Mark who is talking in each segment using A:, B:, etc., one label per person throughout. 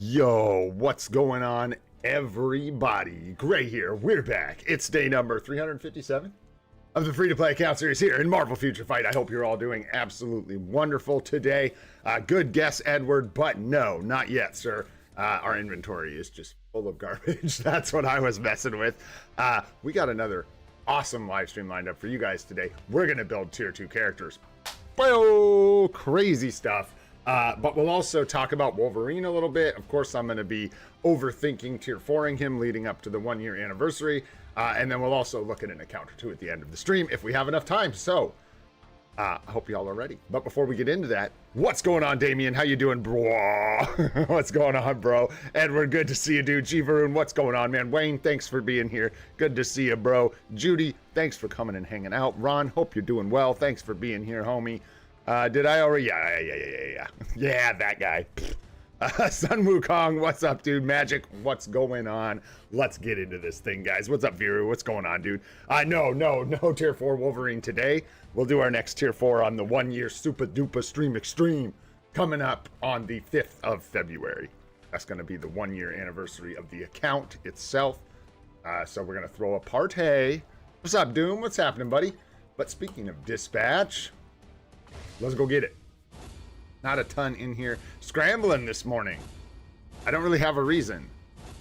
A: Yo, what's going on, everybody? Gray here. We're back. It's day number 357 of the free-to-play account series here in Marvel Future Fight. I hope you're all doing absolutely wonderful today. Good guess, Edward, but no, not yet, sir. Our inventory is just full of garbage. That's what I was messing with. We got another awesome live stream lined up for you guys today. We're going to build tier 2 characters. Whoa, crazy stuff. But we'll also talk about Wolverine a little bit. Of course, I'm going to be overthinking tier 4ing him leading up to the 1-year anniversary. And then we'll also look at an account or two at the end of the stream if we have enough time. So I hope y'all are ready. But before we get into that, what's going on, Damien? How you doing, bro? What's going on, bro? Edward, good to see you, dude. G-Varun, what's going on, man? Wayne, thanks for being here. Good to see you, bro. Judy, thanks for coming and hanging out. Ron, hope you're doing well. Thanks for being here, homie. Did I already? Yeah. Yeah, that guy. Sun Wukong, what's up, dude? Magic, what's going on? Let's get into this thing, guys. What's up, Viru? What's going on, dude? No tier 4 Wolverine today. We'll do our next tier 4 on the 1-year Super Duper Stream Extreme coming up on the 5th of February. That's going to be the 1-year anniversary of the account itself. So we're going to throw a party. What's up, Doom? What's happening, buddy? But speaking of dispatch, let's go get it. Not a ton in here. Scrambling this morning. I don't really have a reason.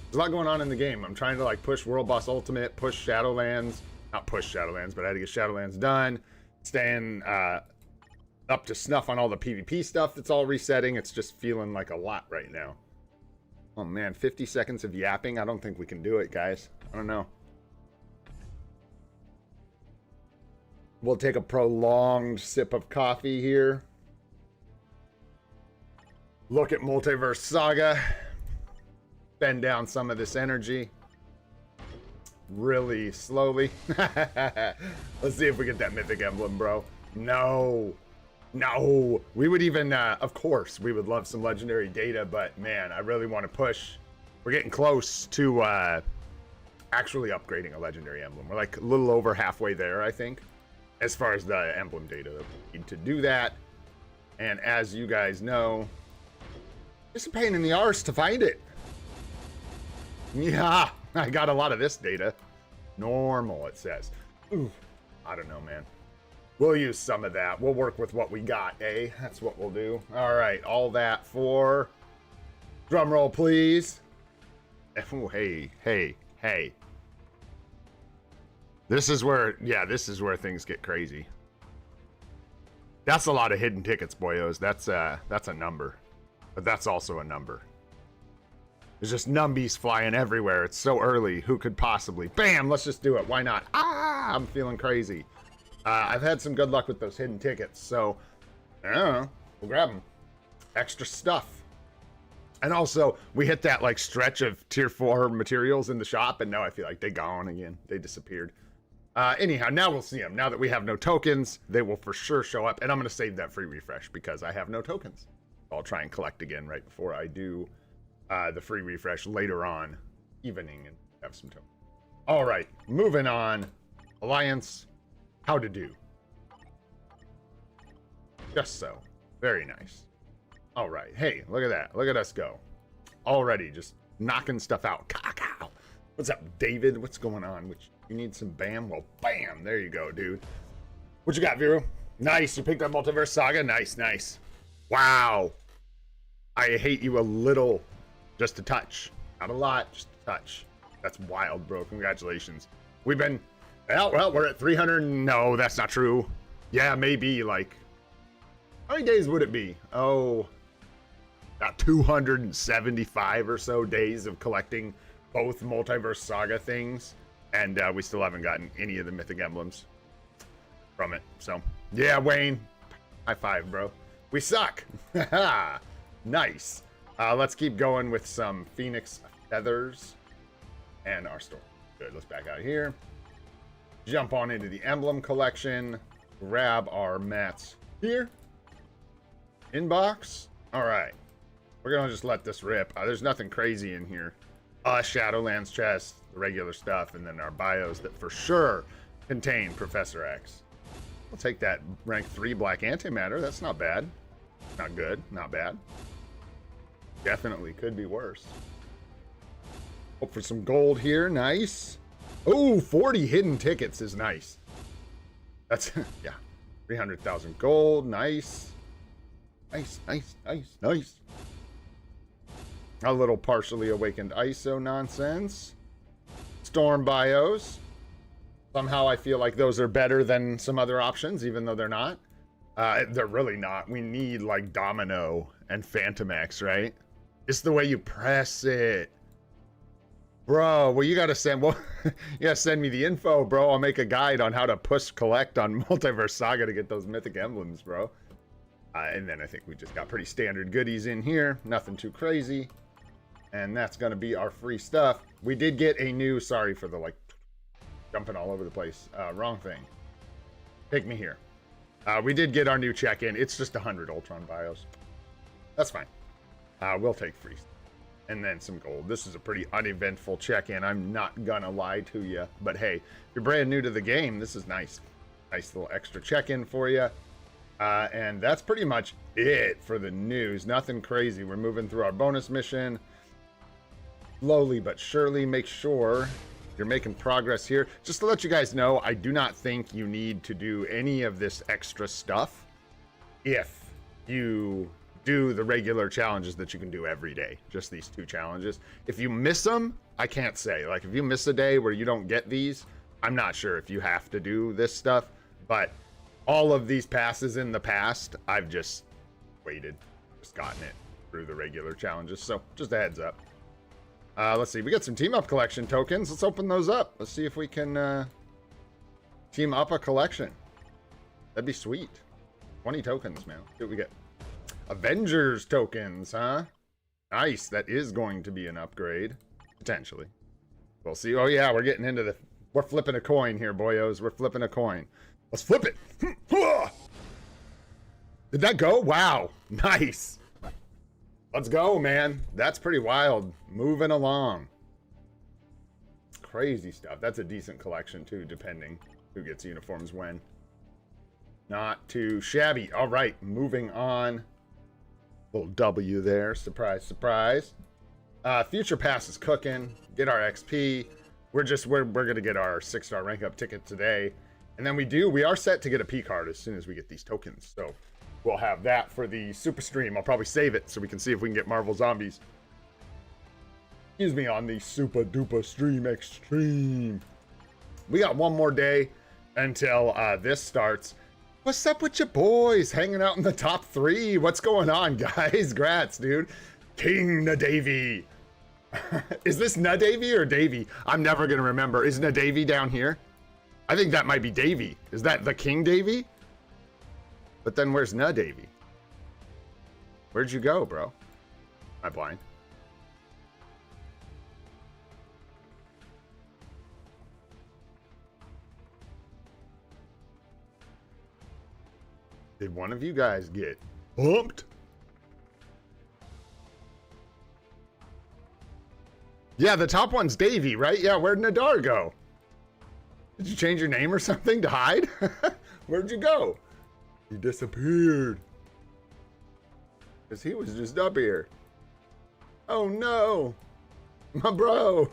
A: There's a lot going on in the game. I'm trying to like push World Boss Ultimate, push Shadowlands. Not push Shadowlands, but I had to get Shadowlands done. Staying up to snuff on all the PvP stuff that's all resetting. It's just feeling like a lot right now. Oh man, 50 seconds of yapping. I don't think we can do it, guys. I don't know. We'll take a prolonged sip of coffee here. Look at Multiverse Saga. Bend down some of this energy. Really slowly. Let's see if we get that mythic emblem, bro. No. We would even, of course, we would love some legendary data, but man, I really want to push. We're getting close to actually upgrading a legendary emblem. We're like a little over halfway there, I think, as far as the emblem data that we need to do that. And as you guys know, it's a pain in the arse to find it. Yeah, I got a lot of this data. Normal, it says. Ooh, I don't know, man. We'll use some of that. We'll work with what we got, eh? That's what we'll do. All right, all that for... Drum roll, please. Oh, hey. This is where things get crazy. That's a lot of hidden tickets, boyos. That's a number. But that's also a number. There's just numbies flying everywhere. It's so early. Who could possibly? Bam! Let's just do it. Why not? I'm feeling crazy. I've had some good luck with those hidden tickets, so I don't know. We'll grab them. Extra stuff. And also, we hit that like stretch of tier 4 materials in the shop, and now I feel like they're gone again. They disappeared. Anyhow, now we'll see them. Now that we have no tokens, they will for sure show up, and I'm going to save that free refresh because I have no tokens. I'll try and collect again right before I do the free refresh later on, evening, and have some tokens. All right, moving on. Alliance, how to do. Just so. Very nice. All right. Hey, look at that. Look at us go. Already just knocking stuff out. Cow. What's up, David? What's going on? You need some bam? Well, bam. There you go, dude. What you got, Viru? Nice. You picked up Multiverse Saga. Nice. Wow. I hate you a little. Just a touch. Not a lot. Just a touch. That's wild, bro. Congratulations. We've been... Well, we're at 300. No, that's not true. Yeah, maybe, like... How many days would it be? Oh... About 275 or so days of collecting both Multiverse Saga things. And we still haven't gotten any of the mythic emblems from it. So, yeah, Wayne. High five, bro. We suck. Nice. Let's keep going with some Phoenix feathers and our store. Good. Let's back out here. Jump on into the emblem collection. Grab our mats here. Inbox. All right. We're going to just let this rip. There's nothing crazy in here. Shadowlands chest, the regular stuff, and then our bios that for sure contain Professor X. We'll take that rank 3 black antimatter. That's not bad. Not good. Not bad. Definitely could be worse. Hope for some gold here. Nice. Oh, 40 hidden tickets is nice. That's, yeah. 300,000 gold. Nice. Nice, nice, nice, nice. A little partially awakened ISO nonsense. Storm bios. Somehow I feel like those are better than some other options, even though they're not. They're really not. We need like Domino and Phantom X, right? It's the way you press it. Bro, well, you gotta send, well, you gotta send me the info, bro. I'll make a guide on how to push collect on Multiverse Saga to get those mythic emblems, bro. And then I think we just got pretty standard goodies in here. Nothing too crazy. And that's gonna be our free stuff. We did get a new, sorry for the, like, jumping all over the place. Wrong thing. Take me here. We did get our new check-in. It's just 100 Ultron bios. That's fine. We'll take free stuff. And then some gold. This is a pretty uneventful check-in. I'm not gonna lie to you. But hey, if you're brand new to the game, this is nice. Nice little extra check-in for you. And that's pretty much it for the news. Nothing crazy. We're moving through our bonus mission. Slowly but surely. Make sure you're making progress here. Just to let you guys know, I do not think you need to do any of this extra stuff if you do the regular challenges that you can do every day. Just these 2 challenges. If you miss them, I can't say. Like, if you miss a day where you don't get these, I'm not sure if you have to do this stuff. But all of these passes in the past, I've just waited. Just gotten it through the regular challenges. So, just a heads up. Let's see. We got some Team Up Collection tokens. Let's open those up. Let's see if we can team up a collection. That'd be sweet. 20 tokens, man. See what we get. Avengers tokens, huh? Nice. That is going to be an upgrade. Potentially. We'll see. Oh, yeah. We're getting into the... We're flipping a coin here, boyos. We're flipping a coin. Let's flip it. Did that go? Wow. Nice. Let's go, man. That's pretty wild. Moving along. Crazy stuff. That's a decent collection, too, depending who gets uniforms when. Not too shabby. All right. Moving on. Little W there. Surprise, surprise. Future Pass is cooking. Get our XP. We're gonna get our 6-star rank up ticket today. And then we are set to get a P card as soon as we get these tokens. So we'll have that for the super stream. I'll probably save it so we can see if we can get Marvel Zombies. Excuse me, on the super duper stream extreme. We got one more day until this starts. What's up with your boys? Hanging out in the top 3. What's going on, guys? Grats, dude. King Nadavy. Is this Nadavy or Davy? I'm never going to remember. Is Nadavy down here? I think that might be Davy. Is that the King Davy? But then where's Nadavy? Where'd you go, bro? Am I blind? Did one of you guys get bumped? Yeah, the top one's Davy, right? Yeah, where'd Nadar go? Did you change your name or something to hide? Where'd you go? He disappeared. Because he was just up here. Oh no! My bro!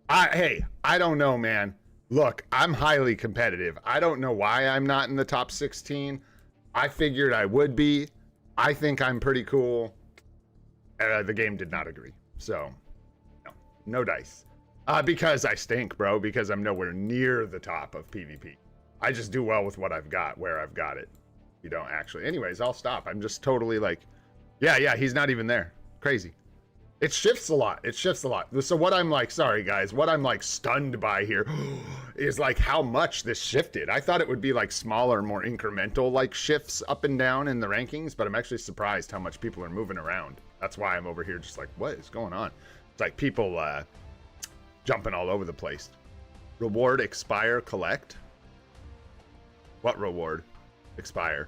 A: Hey, I don't know, man. Look, I'm highly competitive. I don't know why I'm not in the top 16. I figured I would be. I think I'm pretty cool. The game did not agree. So, no dice. Because I stink, bro. Because I'm nowhere near the top of PvP. I just do well with what I've got, where I've got it. You don't actually. Anyways, I'll stop. I'm just totally like, yeah, he's not even there. Crazy. It shifts a lot. It shifts a lot. So what I'm like, sorry guys, what I'm like stunned by here is like how much this shifted. I thought it would be like smaller, more incremental like shifts up and down in the rankings, but I'm actually surprised how much people are moving around. That's why I'm over here just like, what is going on? It's like people jumping all over the place. Reward, expire, collect. What reward? Expire,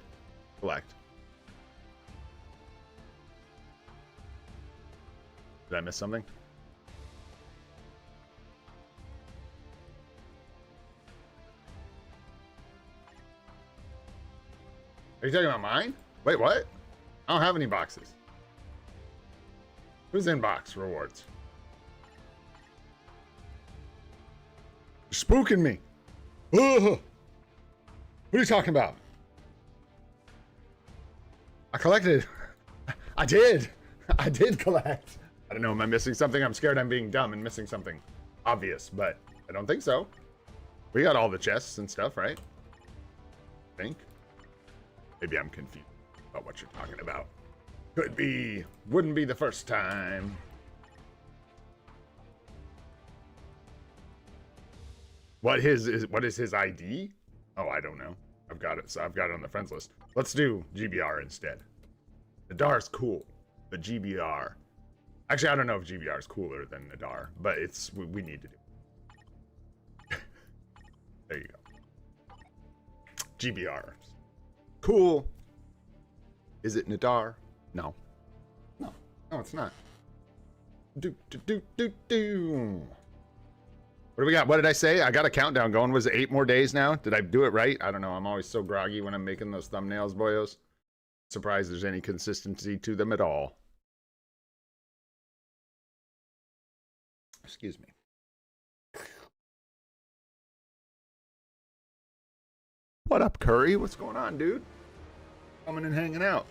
A: collect. Did I miss something? Are you talking about mine? Wait, what? I don't have any boxes. Who's in box rewards? You're spooking me. Ugh. What are you talking about? I collected. I did. I did collect. I don't know. Am I missing something? I'm scared I'm being dumb and missing something obvious, but I don't think so. We got all the chests and stuff, right? I think. Maybe I'm confused about what you're talking about. Could be. Wouldn't be the first time. What is his ID? Oh, I don't know. I've got it. So I've got it on the friends list. Let's do GBR instead. Nadar's cool, but GBR. Actually, I don't know if GBR is cooler than Nadar, but it's we need to do. There you go. GBR. Cool. Is it Nadar? No. No, it's not. Do. What do we got? What did I say? I got a countdown going. Was it 8 more days now? Did I do it right? I don't know. I'm always so groggy when I'm making those thumbnails, boyos. Surprised there's any consistency to them at all. Excuse me. What up, Curry? What's going on, dude? Coming and hanging out.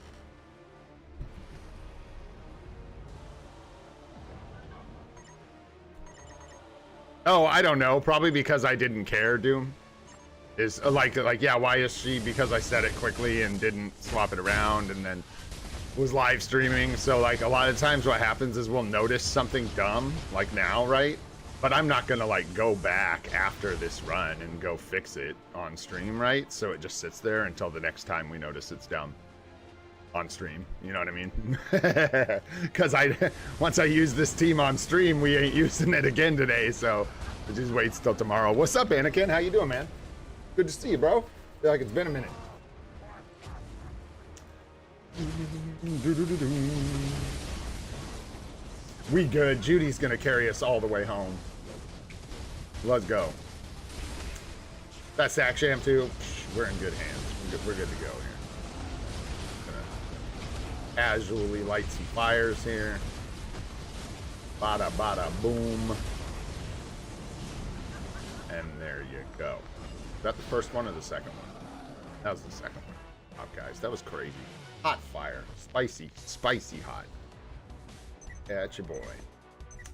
A: Oh, I don't know. Probably because I didn't care, Doom. Is like, yeah, why is she? Because I said it quickly and didn't swap it around and then was live streaming. So, like, a lot of times what happens is we'll notice something dumb, like now, right? But I'm not going to, like, go back after this run and go fix it on stream, right? So it just sits there until the next time we notice it's dumb on stream. You know what I mean? Because once I use this team on stream, we ain't using it again today. So it just waits till tomorrow. What's up, Anakin? How you doing, man? Good to see you, bro. Feel like it's been a minute. We good. Judy's gonna carry us all the way home. Let's go. That's Sack Sham too. We're in good hands. We're good to go here. Gonna casually light some fires here. Bada bada boom. And there you go. Is that the first one or the second one? That was the second one. Oh, guys, that was crazy. Hot fire. Spicy hot. Yeah, that's your boy.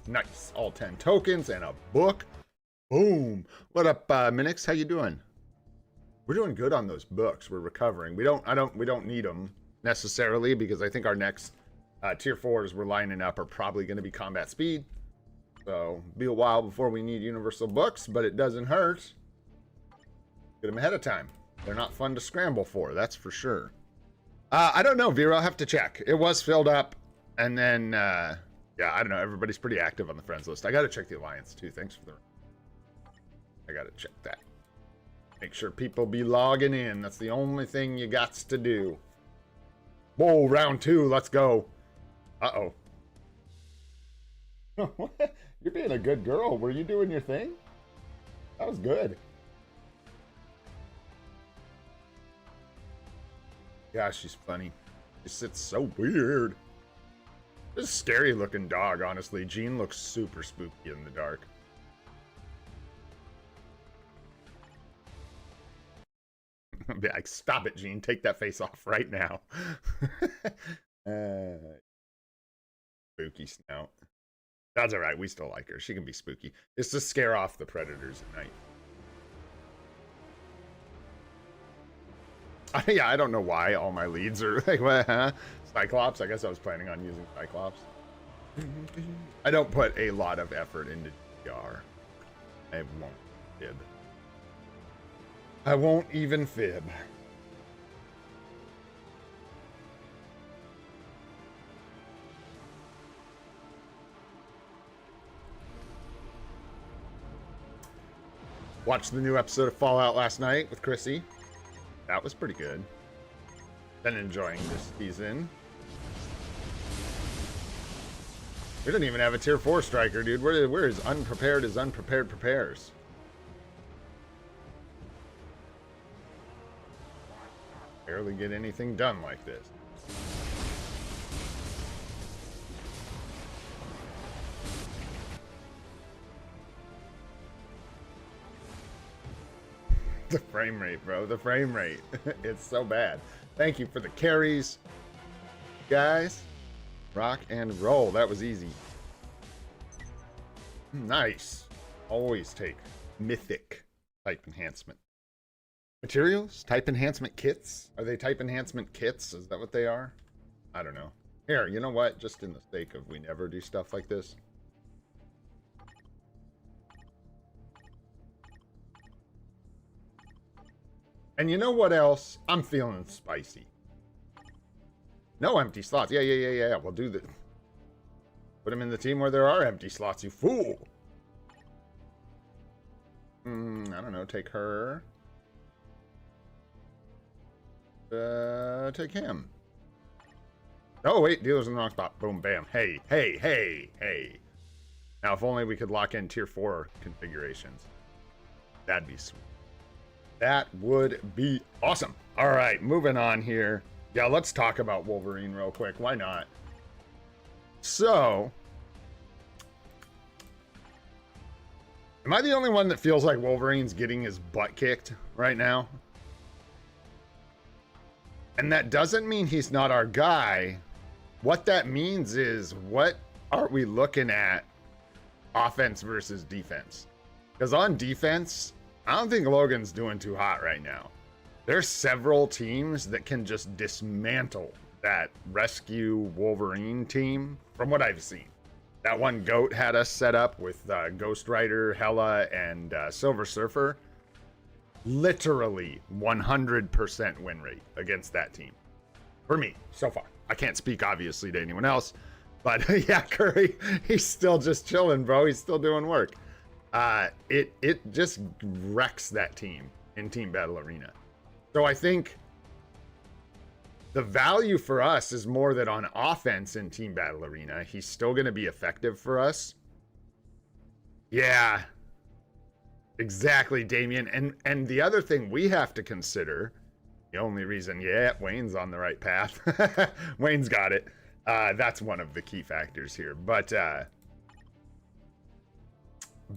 A: Nice. All 10 tokens and a book. Boom. What up, Minix? How you doing? We're doing good on those books. We're recovering. We don't need them necessarily because I think our next tier 4s we're lining up are probably going to be combat speed. So, be a while before we need universal books, but it doesn't hurt. Get them ahead of time. They're not fun to scramble for, that's for sure. I don't know, Vera. I'll have to check. It was filled up, and then, yeah, I don't know. Everybody's pretty active on the friends list. I got to check the alliance, too. Thanks for the... I got to check that. Make sure people be logging in. That's the only thing you got to do. Whoa, round 2. Let's go. Uh-oh. You're being a good girl. Were you doing your thing? That was good. Gosh, she's funny. She sits so weird. This is a scary looking dog, honestly. Jean looks super spooky in the dark. I'll be like, stop it, Jean. Take that face off right now. Spooky snout. That's alright. We still like her. She can be spooky. It's to scare off the predators at night. Yeah, I don't know why all my leads are like, what, huh? Cyclops? I guess I was planning on using Cyclops. I don't put a lot of effort into GR. I won't fib. I won't even fib. Watched the new episode of Fallout last night with Chrissy. That was pretty good. Been enjoying this season. We didn't even have a tier 4 striker, dude. Where is unprepared as unprepared prepares? barely get anything done like this. The frame rate, bro. The frame rate. It's so bad. Thank you for the carries, guys. Rock and roll. That was easy. Nice. Always take mythic type enhancement. Materials? Type enhancement kits? Are they type enhancement kits? Is that what they are? I don't know. Here, you know what? Just in the sake of we never do stuff like this. And you know what else? I'm feeling spicy. No empty slots. Yeah. We'll do this. Put him in the team where there are empty slots, you fool. I don't know. Take her. Take him. Oh, wait. Dealer's in the wrong spot. Boom, bam. Hey. Now, if only we could lock in tier 4 configurations. That'd be sweet. That would be awesome. All right, moving on here. Yeah, let's talk about Wolverine real quick. Why not? So, am I the only one that feels like Wolverine's getting his butt kicked right now? And that doesn't mean he's not our guy. What that means is, what are we looking at offense versus defense? Because on defense, I don't think Logan's doing too hot right now. There's several teams that can just dismantle that rescue Wolverine team from what I've seen. That one GOAT had us set up with Ghost Rider, Hela, and Silver Surfer. Literally 100% win rate against that team. For me, so far. I can't speak, obviously, to anyone else. But yeah, Curry, he's still just chilling, bro. He's still doing work. It just wrecks that team in Team Battle Arena. So I think the value for us is more that on offense in Team Battle Arena, he's still going to be effective for us. Yeah, exactly, Damien. And the other thing we have to consider, the only reason, yeah, Wayne's on the right path. Wayne's got it. That's one of the key factors here. But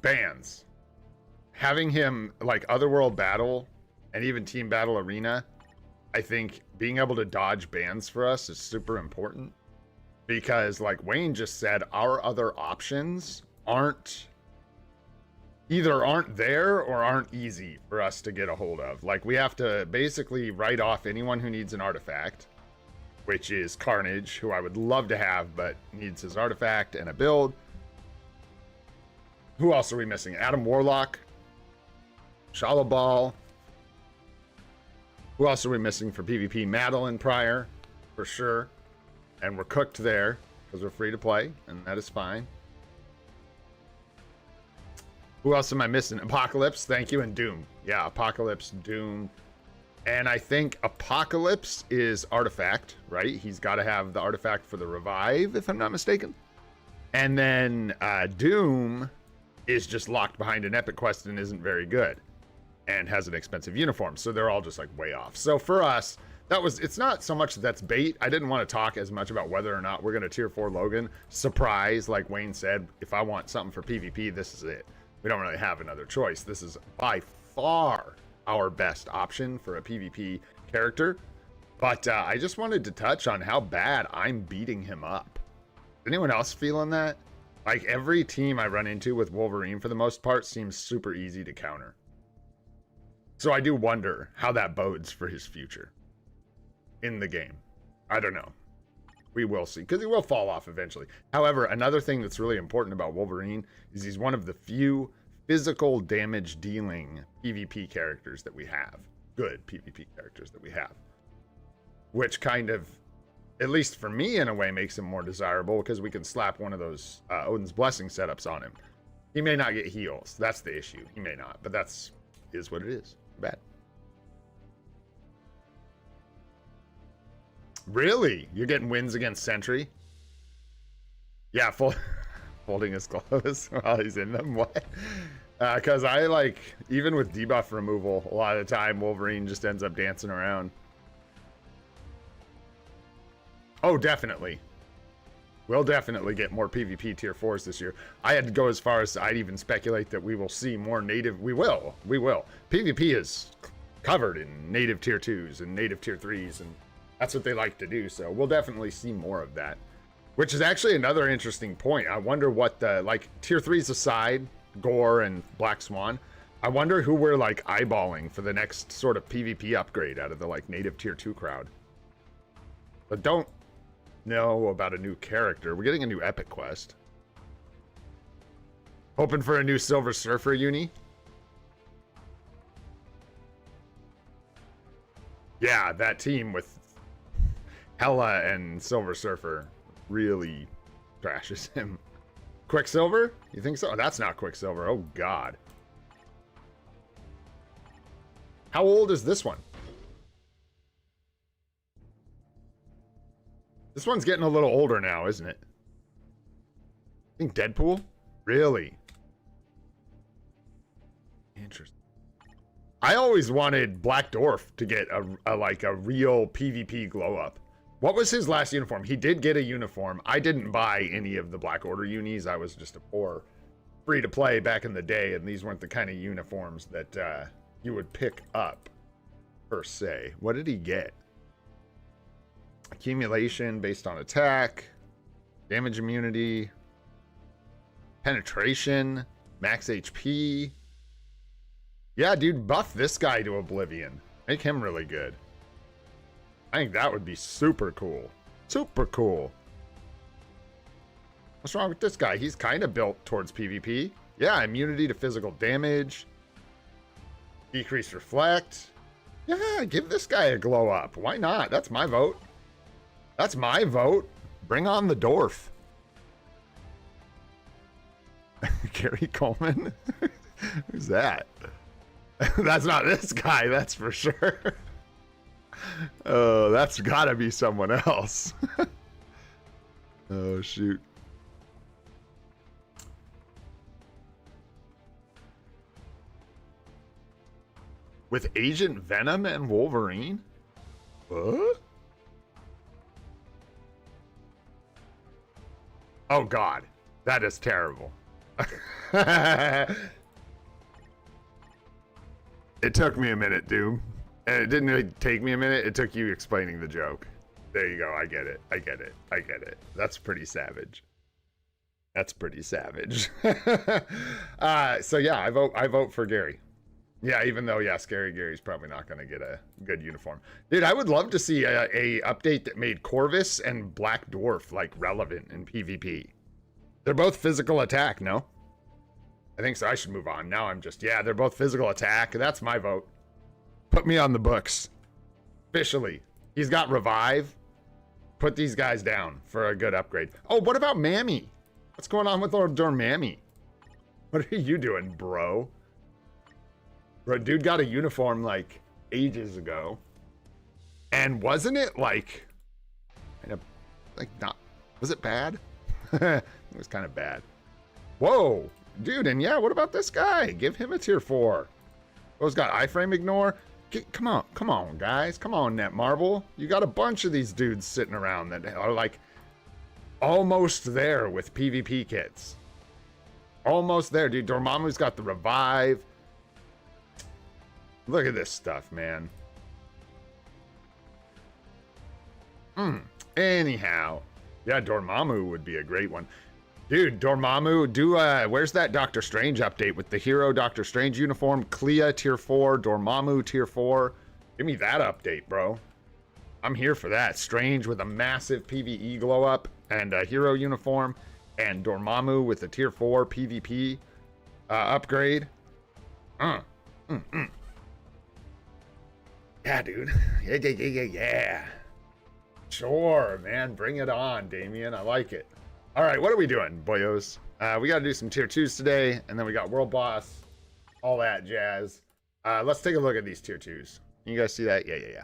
A: bans. Having him like Otherworld Battle and even Team Battle Arena, I think being able to dodge bans for us is super important. Because like Wayne just said, our other options either aren't there or aren't easy for us to get a hold of. Like we have to basically write off anyone who needs an artifact, which is Carnage, who I would love to have, but needs his artifact and a build. Who else are we missing? Adam Warlock, Shallow Ball. Who else are we missing for PvP? Madeline Pryor, for sure. And we're cooked there because we're free to play, and that is fine. Who else am I missing? Apocalypse, thank you, and Doom. Yeah, Apocalypse, Doom. And I think Apocalypse is artifact, right? He's got to have the artifact for the revive, if I'm not mistaken. And then Doom is just locked behind an epic quest and isn't very good and has an expensive uniform. So they're all just like way off. So for us, it's not so much that's bait. I didn't want to talk as much about whether or not we're going to tier 4 Logan. Surprise, like Wayne said, if I want something for PvP, this is it. We don't really have another choice. This is by far our best option for a PvP character. But I just wanted to touch on how bad I'm beating him up. Anyone else feeling that? Like every team I run into with Wolverine for the most part seems super easy to counter. So I do wonder how that bodes for his future in the game. I don't know. We will see, because he will fall off eventually. However, another thing that's really important about Wolverine is he's one of the few physical damage dealing PvP characters that we have. Good PvP characters that we have. Which kind of, at least for me in a way, makes him more desirable because we can slap one of those Odin's Blessing setups on him. He may not get heals. That's the issue. He may not, but is what it is. Bad. Really? You're getting wins against Sentry? Yeah, folding his clothes while he's in them. What? Because I like, even with debuff removal, a lot of the time Wolverine just ends up dancing around. Oh, definitely. We'll definitely get more PvP tier 4s this year. I had to go as far as I'd even speculate that we will see more native. We will. PvP is covered in native tier 2s and native tier 3s, and that's what they like to do. So we'll definitely see more of that, which is actually another interesting point. I wonder what the, like, tier 3s aside, Gore and Black Swan, I wonder who we're like eyeballing for the next sort of PvP upgrade out of the like native tier 2 crowd. But don't know about a new character. We're getting a new epic quest. Hoping for a new Silver Surfer uni. Yeah, that team with Hela and Silver Surfer really trashes him. Quicksilver? You think so? Oh, that's not Quicksilver. Oh, God. How old is this one? This one's getting a little older now, isn't it? I think Deadpool? Really? Interesting. I always wanted Black Dwarf to get a real PvP glow up. What was his last uniform? He did get a uniform. I didn't buy any of the Black Order unis. I was just a poor free to play back in the day, and these weren't the kind of uniforms that you would pick up per se. What did he get? Accumulation based on attack, damage immunity, penetration, max HP. Yeah, dude, buff this guy to Oblivion. Make him really good. I think that would be super cool. Super cool. What's wrong with this guy? He's kind of built towards PvP. Yeah, immunity to physical damage. Decrease reflect. Yeah, give this guy a glow up. Why not? That's my vote. That's my vote. Bring on the dwarf. Gary Coleman? Who's that? That's not this guy, that's for sure. Oh, that's gotta be someone else. Oh, shoot. With Agent Venom and Wolverine? What? Oh, God. That is terrible. It took me a minute, Doom. And it didn't really take me a minute. It took you explaining the joke. There you go. I get it. I get it. I get it. That's pretty savage. That's pretty savage. So yeah, I vote for Gary. Yeah, even though, yeah, Scary Gary's probably not going to get a good uniform. Dude, I would love to see a update that made Corvus and Black Dwarf, like, relevant in PvP. They're both physical attack, no? I think so. I should move on. Now I'm just, yeah, they're both physical attack. That's my vote. Put me on the books. Officially. He's got Revive. Put these guys down for a good upgrade. Oh, what about Mammy? What's going on with Dormammu? What are you doing, bro? Bro, dude got a uniform like ages ago. And wasn't it like not, was it bad? It was kind of bad. Whoa, dude, and yeah, what about this guy? Give him a tier 4. Who's got iframe ignore? Come on, guys. Come on, Netmarble. You got a bunch of these dudes sitting around that are like almost there with PvP kits. Almost there, dude. Dormammu's got the Revive. Look at this stuff, man. Anyhow. Yeah, Dormammu would be a great one. Dude, Dormammu, where's that Doctor Strange update with the hero Doctor Strange uniform? Clea tier 4, Dormammu tier 4. Give me that update, bro. I'm here for that. Strange with a massive PvE glow up and a hero uniform, and Dormammu with a tier 4 PvP upgrade. Yeah, dude. Yeah. Sure, man. Bring it on, Damien. I like it. All right, what are we doing, boyos? We got to do some tier 2s today, and then we got World Boss, all that jazz. Let's take a look at these tier 2s. You guys see that? Yeah.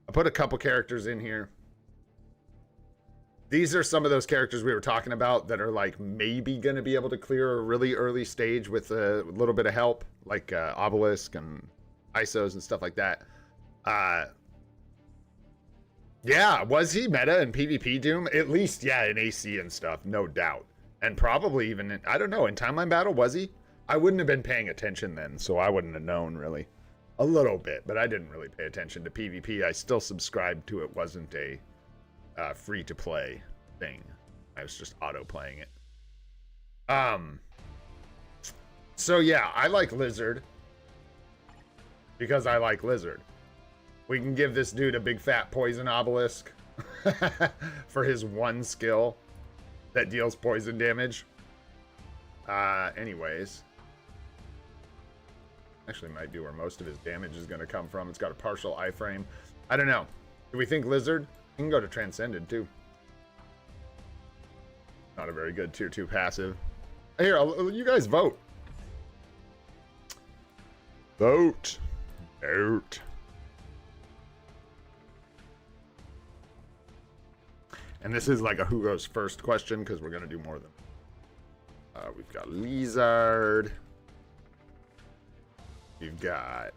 A: I put a couple characters in here. These are some of those characters we were talking about that are like maybe going to be able to clear a really early stage with a little bit of help, like Obelisk and ISOs and stuff like that. Yeah, was he meta in PvP Doom? At least, yeah, in AC and stuff, no doubt. And probably even, I don't know, in Timeline Battle, was he? I wouldn't have been paying attention then, so I wouldn't have known, really. A little bit, but I didn't really pay attention to PvP. I still subscribed to it wasn't a free-to-play thing. I was just auto-playing it. So yeah, I like Lizard. Because I like Lizard. We can give this dude a big fat poison obelisk for his one skill that deals poison damage. Anyways. Actually might be where most of his damage is going to come from. It's got a partial iframe. I don't know. Do we think Lizard? He can go to Transcended too. Not a very good tier 2 passive. Here, you guys vote. Vote. Vote. And this is like a who goes first question because we're going to do more than. We've got Lizard. We've got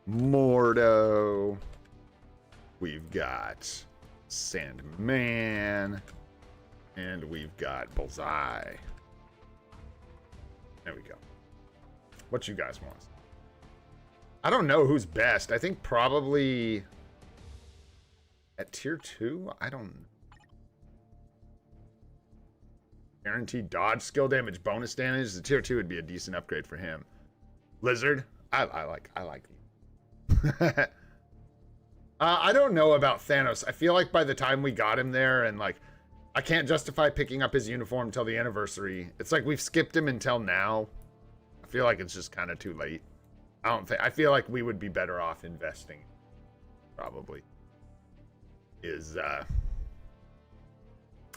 A: Mordo. We've got Sandman. And we've got Bullseye. There we go. What you guys want? I don't know who's best. I think probably at tier 2. I don't know. Guaranteed dodge, skill damage, bonus damage. The tier 2 would be a decent upgrade for him. Lizard, I like you. I don't know about Thanos. I feel like by the time we got him there, and like, I can't justify picking up his uniform until the anniversary. It's like we've skipped him until now. I feel like it's just kind of too late. I feel like we would be better off investing. Probably.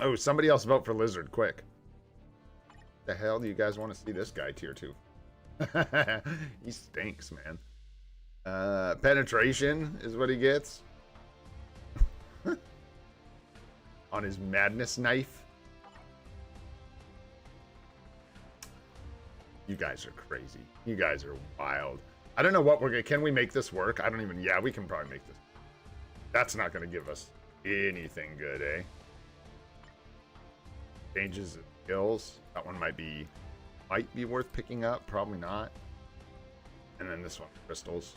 A: Oh, somebody else vote for Lizard, quick. The hell do you guys want to see this guy tier 2? He stinks, man. Penetration is what he gets. On his madness knife. You guys are crazy. You guys are wild. I don't know what we're gonna. Can we make this work? I don't even. Yeah, we can probably make this. That's not gonna give us anything good, eh? Changes of skills. That one might be worth picking up. Probably not. And then this one, crystals.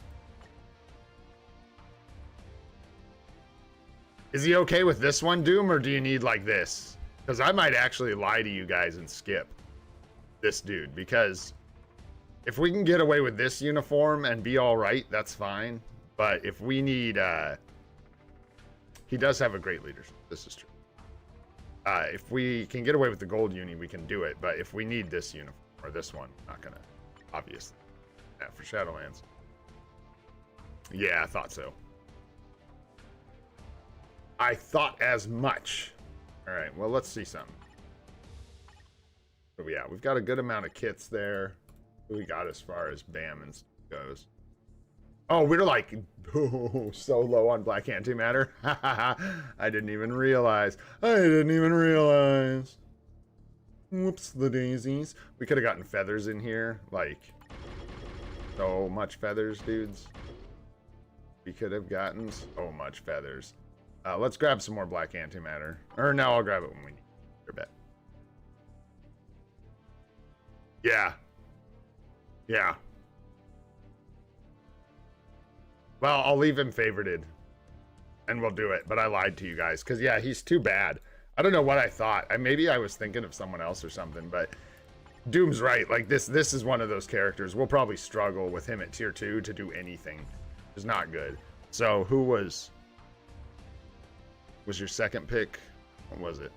A: Is he okay with this one, Doom, or do you need like this? Because I might actually lie to you guys and skip this dude, because if we can get away with this uniform and be all right, that's fine. But if we need, he does have a great leadership. This is true. If we can get away with the gold uni, we can do it. But if we need this uniform or this one, not gonna, obviously. Yeah, for Shadowlands. Yeah, I thought so. I thought as much. All right, well, let's see something. So yeah, we've got a good amount of kits there. We got as far as BAM and stuff goes. Oh, we're like so low on black antimatter. I didn't even realize. Whoops, the daisies. We could have gotten feathers in here. Like, so much feathers, dudes. We could have gotten so much feathers. Let's grab some more black antimatter. Or no, I'll grab it when we need it. I bet. Yeah. Yeah. Well, I'll leave him favorited. And we'll do it. But I lied to you guys. Because, yeah, he's too bad. I don't know what I thought. Maybe I was thinking of someone else or something. But Doom's right. Like, this is one of those characters. We'll probably struggle with him at tier 2 to do anything. It's not good. So, who was your second pick? What was it?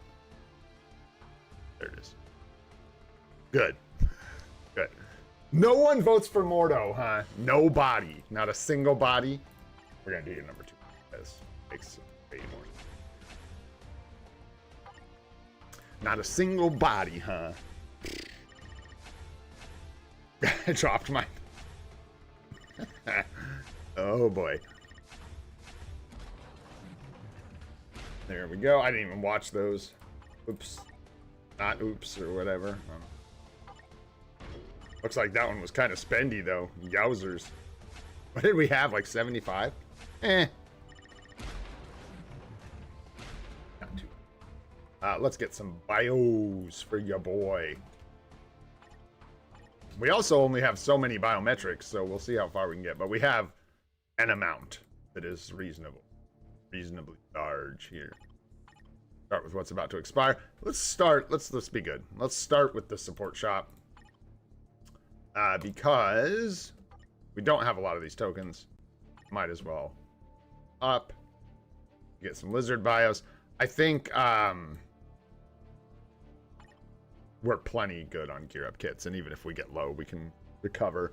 A: There it is. Good. Good. No one votes for Mordo, huh? Nobody. Not a single body. We're going to do your number 2. Because it makes way more sense. Not a single body, huh? I dropped mine. Oh, boy. There we go. I didn't even watch those. Oops. Not oops or whatever. Looks like that one was kind of spendy, though. Yowzers. What did we have? Like 75? Eh. Let's get some bios for your boy. We also only have so many biometrics, so we'll see how far we can get. But we have an amount that is reasonably large here. Start with what's about to expire. Let's be good. Let's start with the support shop. Because we don't have a lot of these tokens. Might as well up. Get some lizard bios. I think we're plenty good on gear up kits, and even if we get low, we can recover.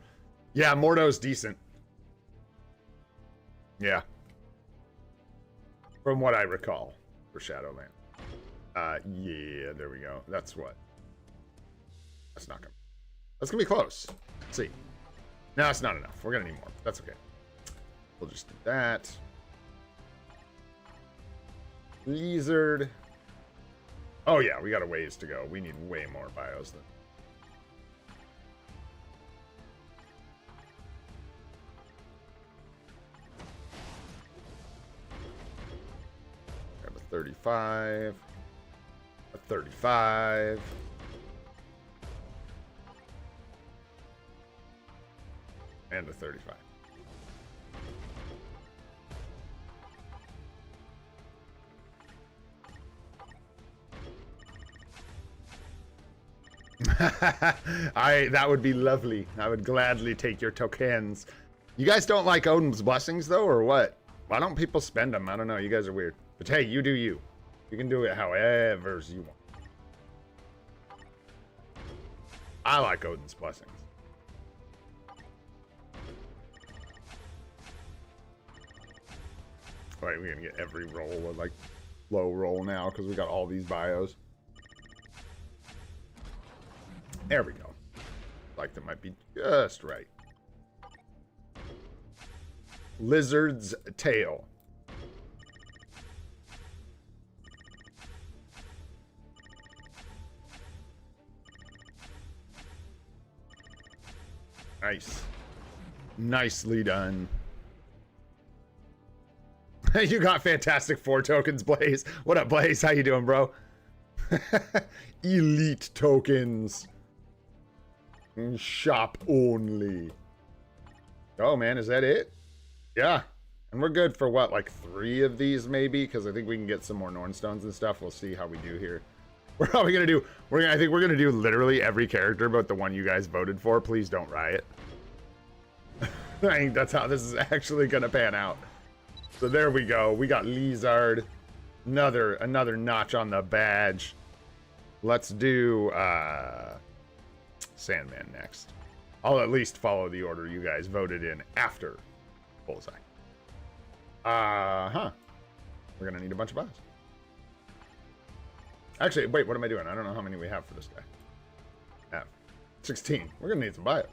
A: Yeah, Mordo's decent. Yeah. From what I recall for Shadowlands. Yeah, there we go. That's what. That's not gonna. That's gonna be close. Let's see. No, it's not enough. We're gonna need more. That's okay. We'll just do that. Lizard. Oh yeah, we got a ways to go. We need way more bios than. Grab a 35. A 35. And a 35. That would be lovely. I would gladly take your tokens. You guys don't like Odin's blessings though, or what? Why don't people spend them? I don't know. You guys are weird. But hey, you do you. You can do it however you want. I like Odin's blessings. All right, we're gonna get every roll of like low roll now because we got all these bios. There we go. Like that might be just right. Lizard's tail. Nice. Nicely done. You got fantastic 4 tokens, Blaze. What up, Blaze? How you doing, bro? Elite tokens. Shop only. Oh, man, is that it? Yeah. And we're good for what, like 3 of these maybe? Because I think we can get some more Nornstones and stuff. We'll see how we do here. We're probably gonna do. I think we're gonna do literally every character, but the one you guys voted for. Please don't riot. I think that's how this is actually gonna pan out. So there we go. We got Lizard. Another notch on the badge. Let's do Sandman next. I'll at least follow the order you guys voted in after Bullseye. We're gonna need a bunch of buys. Actually, wait, what am I doing? I don't know how many we have for this guy. 16. We're gonna need some bios.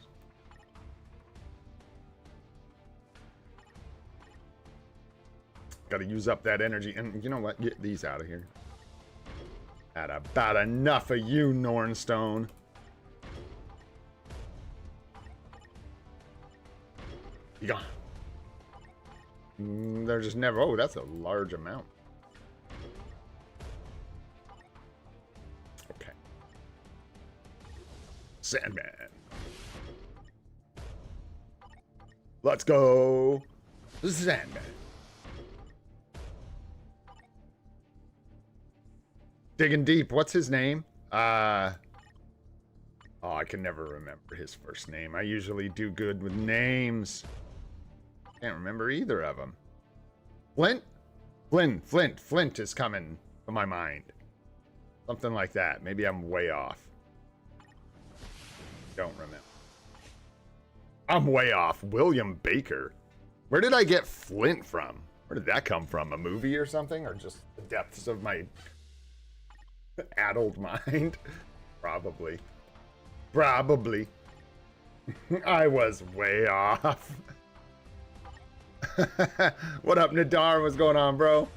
A: Gotta use up that energy. And you know what? Get these out of here. Had about enough of you, Nornstone. You gone. They're just never. Oh, that's a large amount. Okay. Sandman. Let's go. Sandman. Digging deep. What's his name? Oh, I can never remember his first name. I usually do good with names. Can't remember either of them. Flint? Flint is coming to my mind. Something like that. Maybe I'm way off. Don't remember. I'm way off. William Baker. Where did I get Flint from? Where did that come from? A movie or something? Or just the depths of my addled mind? Probably. I was way off. What up, Nadar? What's going on, bro?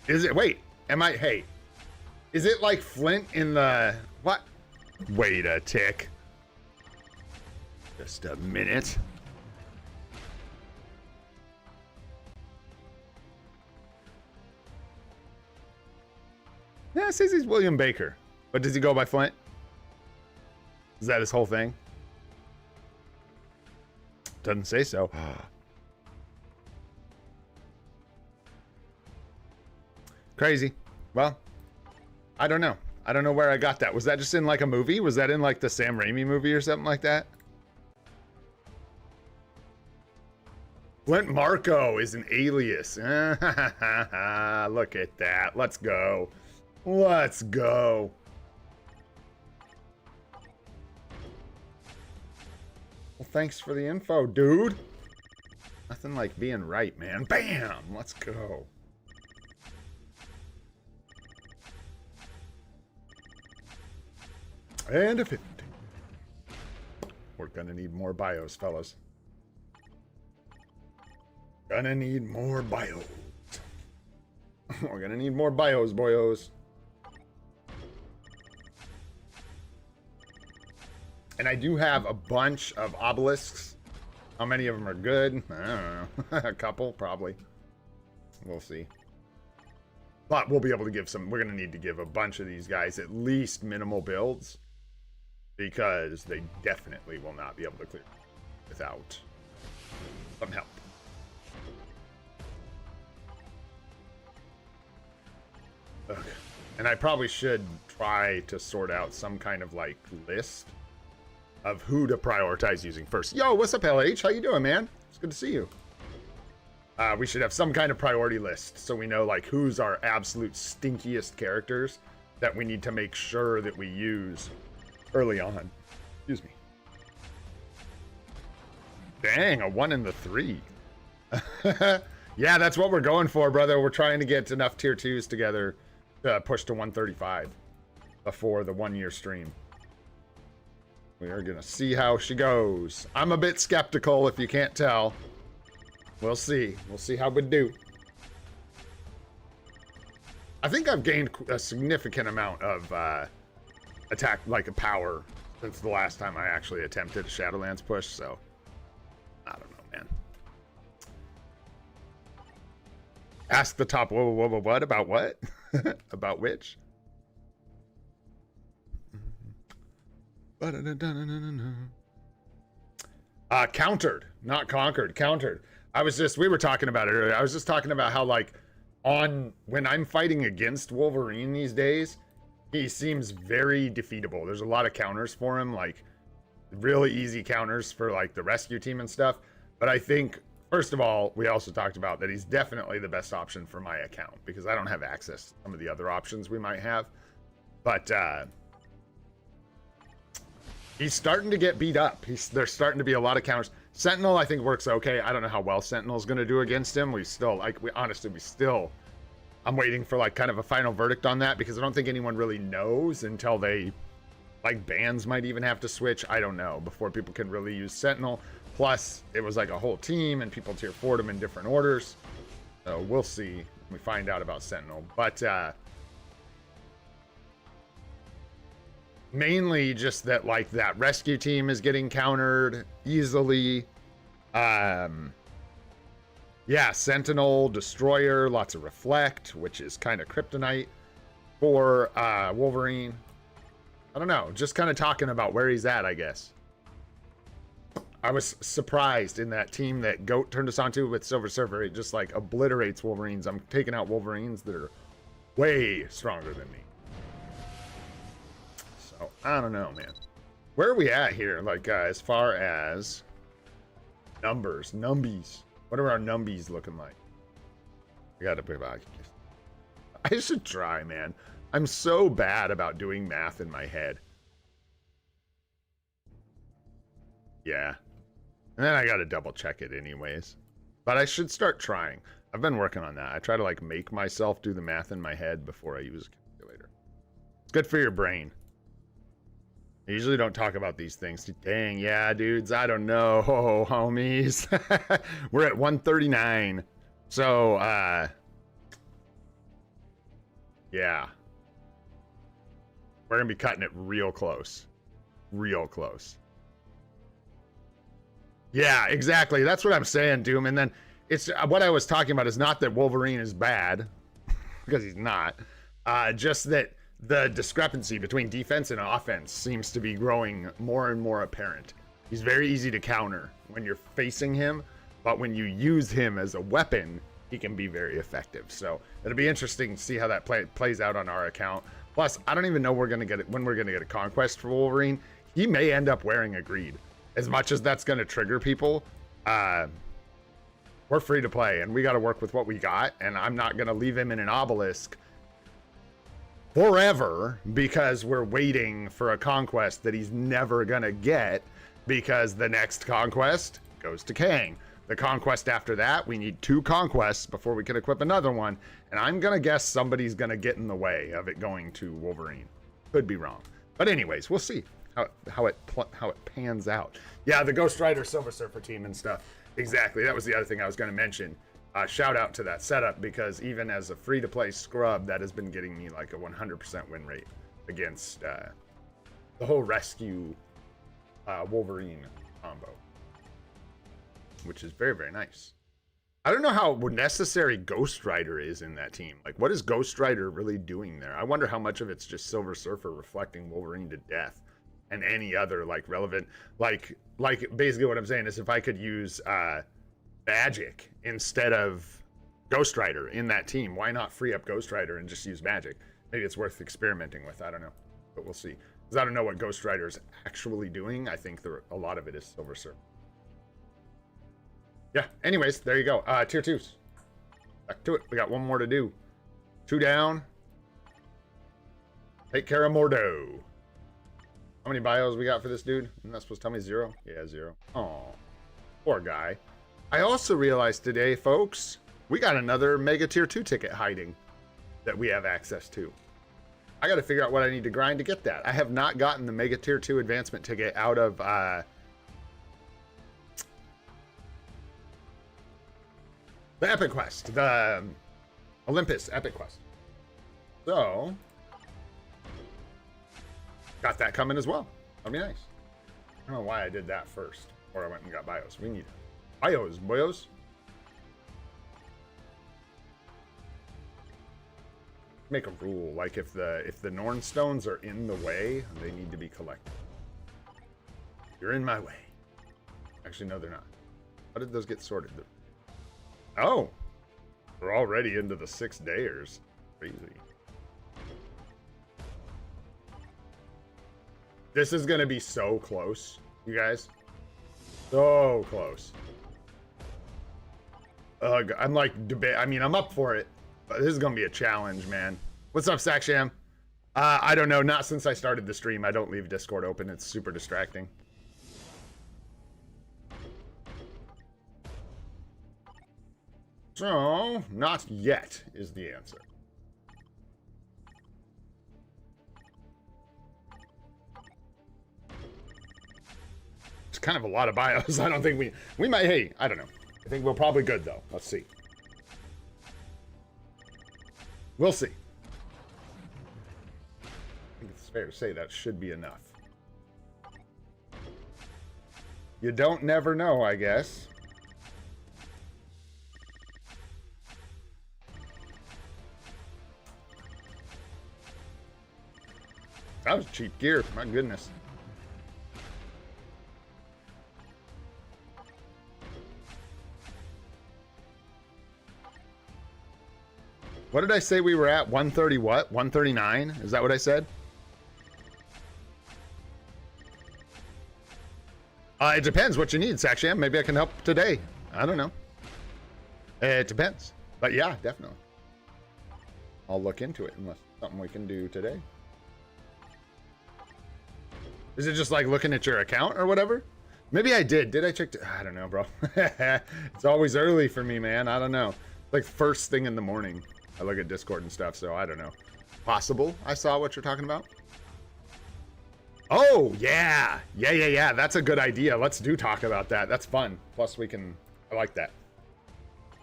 A: Is it? Wait, hey, is it like Flint in the, what? Wait a tick. Just a minute. It says he's William Baker. But does he go by Flint? Is that his whole thing? Doesn't say so. Crazy. Well, I don't know. I don't know where I got that. Was that just in like a movie? Was that in like the Sam Raimi movie or something like that? Flint Marco is an alias. Look at that. Let's go. Let's go. Well, thanks for the info, dude. Nothing like being right, man. Bam! Let's go. And a 50. We're gonna need more bios, fellas. Gonna need more bios. We're gonna need more bios, boyos. And I do have a bunch of obelisks. How many of them are good? I don't know. A couple, probably. We'll see. But we'll be able to give some... We're going to need to give a bunch of these guys at least minimal builds. Because they definitely will not be able to clear without some help. Okay. And I probably should try to sort out some kind of like list of who to prioritize using first. Yo, what's up, LH? How you doing, man? It's good to see you. We should have some kind of priority list so we know like who's our absolute stinkiest characters that we need to make sure that we use early on. Excuse me. Dang, a 1 in the 3. Yeah, that's what we're going for, brother. We're trying to get enough tier 2s together to push to 135 before the 1 year stream. We are gonna see how she goes. I'm a bit skeptical if you can't tell. We'll see. We'll see how we do. I think I've gained a significant amount of attack, like a power, since the last time I actually attempted a Shadowlands push, so I don't know, man. Ask the top, what about what? About which? Countered, not conquered, countered. We were talking about it earlier. I was just talking about how like when I'm fighting against Wolverine these days, he seems very defeatable. There's a lot of counters for him, like really easy counters for like the rescue team and stuff. But I think, first of all, we also talked about that he's definitely the best option for my account because I don't have access to some of the other options we might have. But he's starting to get beat up. There's starting to be a lot of counters. Sentinel, I think, works okay. I don't know how well Sentinel's going to do against him. I'm waiting for like kind of a final verdict on that because I don't think anyone really knows until like bans might even have to switch. I don't know before people can really use Sentinel. Plus, it was like a whole team and people tier 4'd him in different orders. So we'll see when we find out about Sentinel. But mainly just that like that rescue team is getting countered easily. Yeah, Sentinel, Destroyer, lots of Reflect, which is kind of kryptonite for Wolverine. I don't know, just kind of talking about where he's at, I guess. I was surprised in that team that Goat turned us onto with Silver Surfer. It just like obliterates Wolverines. I'm taking out Wolverines that are way stronger than me. So, I don't know, man. Where are we at here? Like, as far as numbers, numbies. What are our numbies looking like? I gotta be back. I should try, man. I'm so bad about doing math in my head. Yeah. And then I gotta double check it anyways. But I should start trying. I've been working on that. I try to like make myself do the math in my head before I use a calculator. It's good for your brain. I usually don't talk about these things. Dang, yeah, dudes, I don't know, homies. We're at 139. So, yeah. We're going to be cutting it real close. Real close. Yeah, exactly. That's what I'm saying, Doom. And then it's what I was talking about is not that Wolverine is bad, because he's not. Just that the discrepancy between defense and offense seems to be growing more and more apparent. He's very easy to counter when you're facing him, but when you use him as a weapon, he can be very effective. So it'll be interesting to see how that plays out on our account. Plus, I don't even know when we're gonna get a conquest for Wolverine. He may end up wearing a greed. As much as that's gonna trigger people, we're free to play, and we got to work with what we got. And I'm not gonna leave him in an obelisk forever because we're waiting for a conquest that he's never gonna get, because the next conquest goes to Kang. The conquest after that, we need 2 conquests before we can equip another one, and I'm gonna guess somebody's gonna get in the way of it going to Wolverine. Could be wrong, but anyways, we'll see how it pans out. Yeah, the Ghost Rider Silver Surfer team and stuff. Exactly, that was the other thing I was gonna mention. Shout out to that setup, because even as a free-to-play scrub, that has been getting me like a 100% win rate against the whole rescue Wolverine combo, which is very, very nice. I don't know how necessary Ghost Rider is in that team. Like, what is Ghost Rider really doing there? I wonder how much of it's just Silver Surfer reflecting Wolverine to death, and any other like relevant, like basically what I'm saying is, if I could use magic instead of Ghost Rider in that team, why not free up Ghost Rider and just use magic? Maybe it's worth experimenting with. I don't know, but we'll see. Because I don't know what Ghost Rider is actually doing. I think a lot of it is Silver Surfer. Yeah, anyways, there you go. Tier 2s. Back to it. We got one more to do. 2 down. Take care of Mordo. How many bios we got for this dude? Isn't that supposed to tell me 0? Yeah, 0. Oh, poor guy. I also realized today, folks, we got another Mega Tier 2 ticket hiding that we have access to. I got to figure out what I need to grind to get that. I have not gotten the Mega Tier 2 advancement ticket out of the Epic Quest, the Olympus Epic Quest. So, got that coming as well. That'll be nice. I don't know why I did that first, or I went and got bios. We need bios, boyos. Make a rule, like if the Norn stones are in the way, they need to be collected. You're in my way. Actually, no, they're not. How did those get sorted? Oh, we're already into the 6 dayers. Crazy. This is gonna be so close, you guys. So close. I'm like I mean, I'm up for it, but this is gonna be a challenge, man. What's up, Saksham? I don't know. Not since I started the stream. I don't leave Discord open. It's super distracting. So, not yet is the answer. It's kind of a lot of bios. I don't think we might, hey, I don't know. I think we're probably good though. Let's see. We'll see. I think it's fair to say that should be enough. You don't never know, I guess. That was cheap gear, my goodness. What did I say we were at? 130 what? 139? Is that what I said? It depends what you need, Saksham. Maybe I can help today. I don't know. It depends. But yeah, definitely. I'll look into it unless it's something we can do today. Is it just like looking at your account or whatever? Maybe I did. Did I check? I don't know, bro. It's always early for me, man. I don't know. Like first thing in the morning, I look at Discord and stuff, so I don't know. Possible I saw what you're talking about. Oh, yeah. Yeah. That's a good idea. Let's talk about that. That's fun. Plus we can, I like that.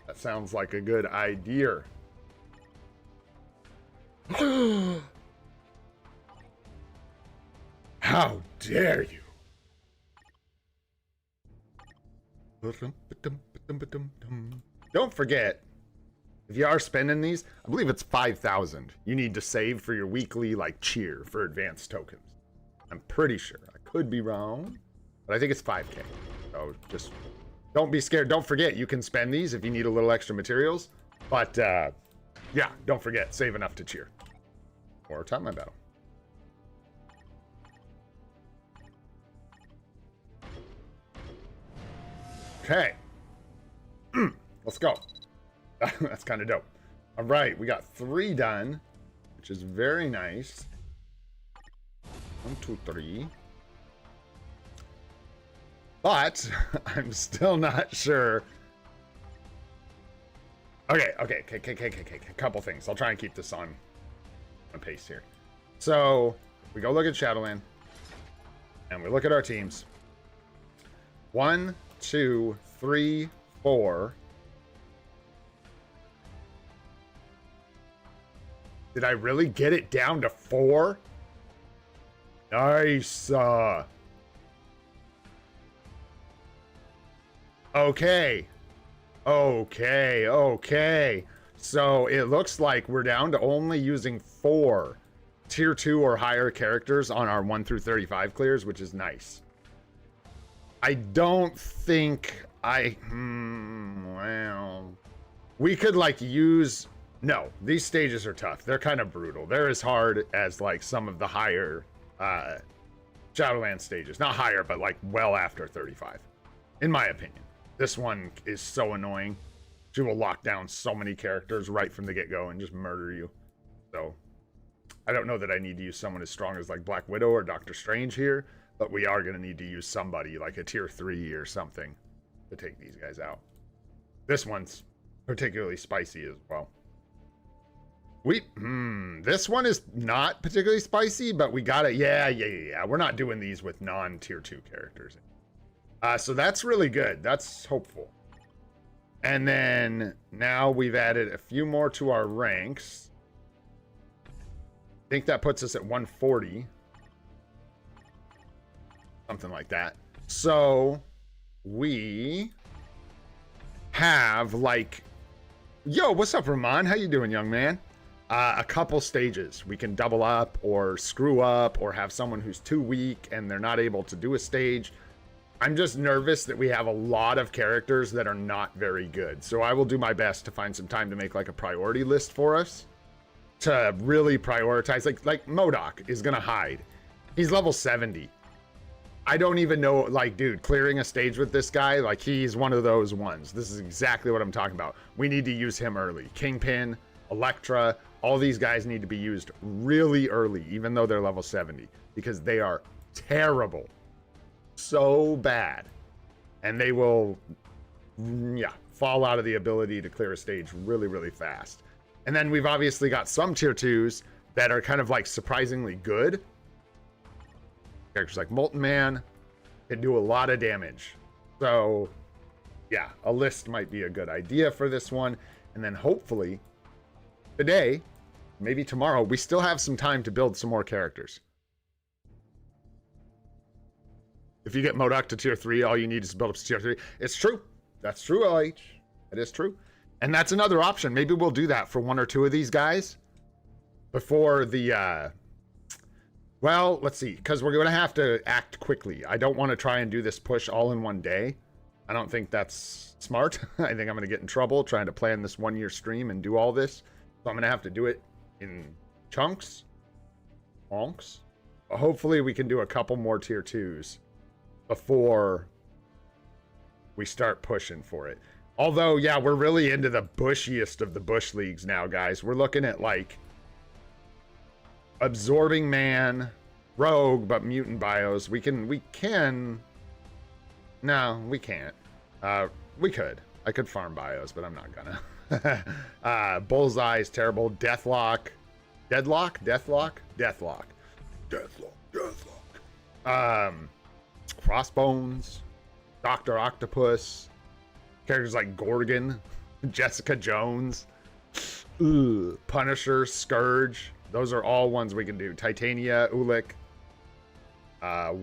A: That sounds like a good idea. How dare you? Don't forget, If you are spending these, I believe it's 5,000. You need to save for your weekly, like, cheer for advanced tokens. I'm pretty sure. I could be wrong, but I think it's 5K. So just don't be scared. Don't forget, you can spend these if you need a little extra materials. But, yeah, don't forget, save enough to cheer. Or time my battle. Okay. Let's go. That's kind of dope. All right, we got 3 done, which is very nice. 1, 2, 3. But I'm still not sure. Okay. A couple things. I'll try and keep this on pace here. So we go look at Shadowland, and we look at our teams. 1, 2, 3, 4. Did I really get it down to 4? Nice. Okay. So it looks like we're down to only using 4 tier 2 or higher characters on our 1 through 35 clears, which is nice. I don't think well, we could like use, no, these stages are tough. They're kind of brutal. They're as hard as like some of the higher Shadowlands stages. Not higher, but like well after 35, in my opinion. This one is so annoying. She will lock down so many characters right from the get-go and just murder you. So I don't know that I need to use someone as strong as like Black Widow or Doctor Strange here, but we are going to need to use somebody like a tier 3 or something to take these guys out. This one's particularly spicy as well. This one is not particularly spicy, but we got it. Yeah. We're not doing these with non-tier 2 characters. So that's really good. That's hopeful. And then now we've added a few more to our ranks. I think that puts us at 140. Something like that. So we have like, yo, what's up, Ramon? How you doing, young man? A couple stages. We can double up or screw up or have someone who's too weak and they're not able to do a stage. I'm just nervous that we have a lot of characters that are not very good. So I will do my best to find some time to make like a priority list for us to really prioritize. Like MODOK is going to hide. He's level 70. I don't even know, like, dude, clearing a stage with this guy, like he's one of those ones. This is exactly what I'm talking about. We need to use him early. Kingpin, Elektra, all these guys need to be used really early, even though they're level 70, because they are terrible. So bad. And they will, fall out of the ability to clear a stage really, really fast. And then we've obviously got some tier 2s that are kind of like surprisingly good. Characters like Molten Man can do a lot of damage. So, yeah, a list might be a good idea for this one. And then hopefully today, maybe tomorrow, we still have some time to build some more characters. If you get MODOK to tier 3, all you need is to build up to tier 3. It's true. That's true, LH. It is true. And that's another option. Maybe we'll do that for 1 or 2 of these guys before the, well, let's see, because we're going to have to act quickly. I don't want to try and do this push all in one day. I don't think that's smart. I think I'm going to get in trouble trying to plan this 1-year stream and do all this. So I'm going to have to do it in chunks. Hopefully we can do a couple more tier 2s before we start pushing for it. Although, yeah, we're really into the bushiest of the bush leagues now, guys. We're looking at, like, Absorbing Man, Rogue, but Mutant Bios. We can... No, we can't. We could. I could farm Bios, but I'm not gonna. Bullseye is terrible. Deathlock. Deathlock. Crossbones. Dr. Octopus. Characters like Gorgon. Jessica Jones. Punisher. Scourge. Those are all ones we can do. Titania. Ulik.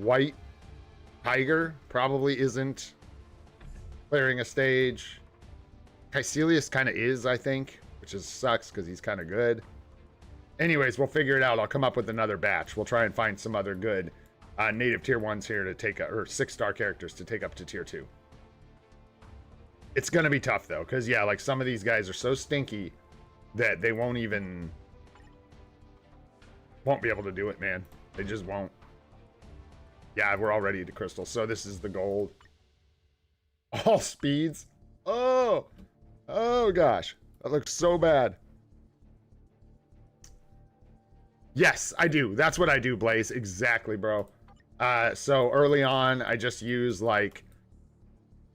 A: White Tiger probably isn't clearing a stage. Caecilius kind of is, I think, which is sucks because he's kind of good. Anyways, we'll figure it out. I'll come up with another batch. We'll try and find some other good native tier 1s here to take or 6-star characters to take up to tier 2. It's gonna be tough though, because yeah, like some of these guys are so stinky that they won't be able to do it, man. They just won't. Yeah, we're already to crystal, so this is the gold. All speeds. Oh gosh, that looks so bad. Yes, I do. That's what I do, Blaze. Exactly, bro. So early on, I just use like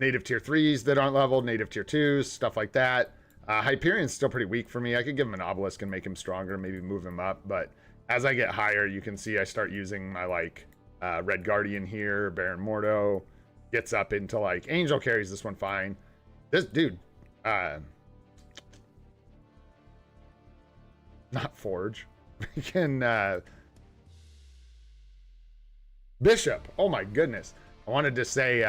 A: native tier 3s that aren't leveled, native tier 2s, stuff like that. Hyperion's still pretty weak for me. I could give him an obelisk and make him stronger, maybe move him up. But as I get higher, you can see I start using my like Red Guardian here, Baron Mordo. Gets up into like Angel carries this one fine. This dude, not Forge. We can Bishop. Oh my goodness. I wanted to say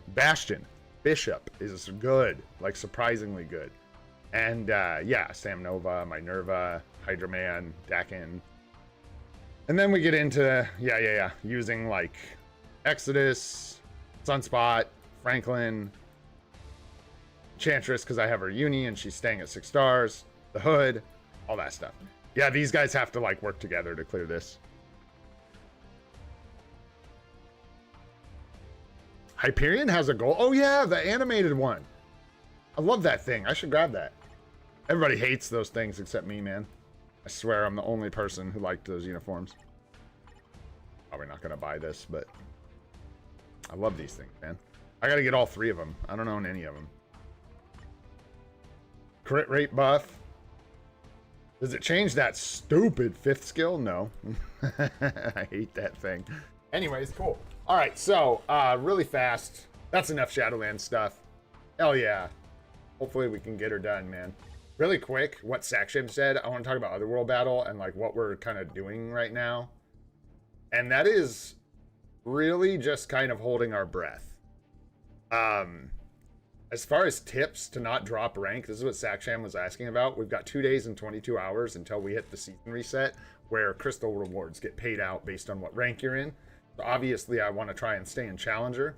A: Bastion. Bishop is good, like surprisingly good. And yeah, Sam Nova, Minerva, Hydra-Man, Dakin. And then we get into using like Exodus, Sunspot, Franklin, Enchantress because I have her uni and she's staying at 6 stars, the Hood, all that stuff. Yeah, these guys have to like work together to clear this. Hyperion has a goal. Oh yeah, the animated one. I love that thing. I should grab that. Everybody hates those things except me, man. I swear I'm the only person who liked those uniforms. Probably not gonna buy this, but I love these things, man. I gotta get all 3 of them. I don't own any of them. Crit rate buff. Does it change that stupid 5th skill? No. I hate that thing. Anyways, cool. All right, so really fast. That's enough Shadowlands stuff. Hell yeah. Hopefully we can get her done, man. Really quick, what Saksham said, I want to talk about Otherworld Battle and like what we're kind of doing right now. And that is really just kind of holding our breath. As far as tips to not drop rank, this is what Saksham was asking about. We've got 2 days and 22 hours until we hit the season reset where crystal rewards get paid out based on what rank you're in. So obviously I want to try and stay in Challenger.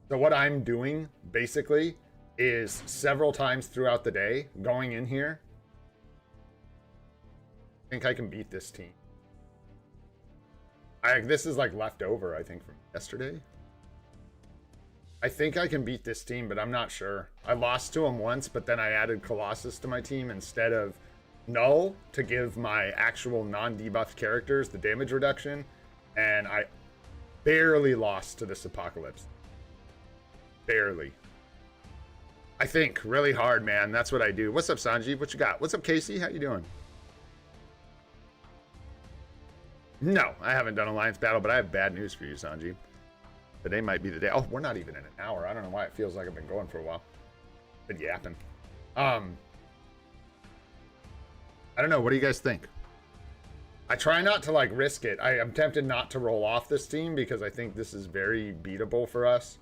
A: So what I'm doing basically is several times throughout the day going in here. I think I can beat this team. This is like leftover, I think, from yesterday. I think I can beat this team, but I'm not sure. I lost to him once, but then I added Colossus to my team instead of Null to give my actual non-debuffed characters the damage reduction. And I barely lost to this Apocalypse. Barely. I think really hard, man. That's what I do. What's up, Sanjeev? What you got? What's up, Casey? How you doing? No, I haven't done Alliance Battle, but I have bad news for you, Sanjeev. Today might be the day. Oh, we're not even in an hour. I don't know why it feels like I've been going for a while. Been yapping. I don't know. What do you guys think? I try not to like risk it. I'm tempted not to roll off this team because I think this is very beatable for us.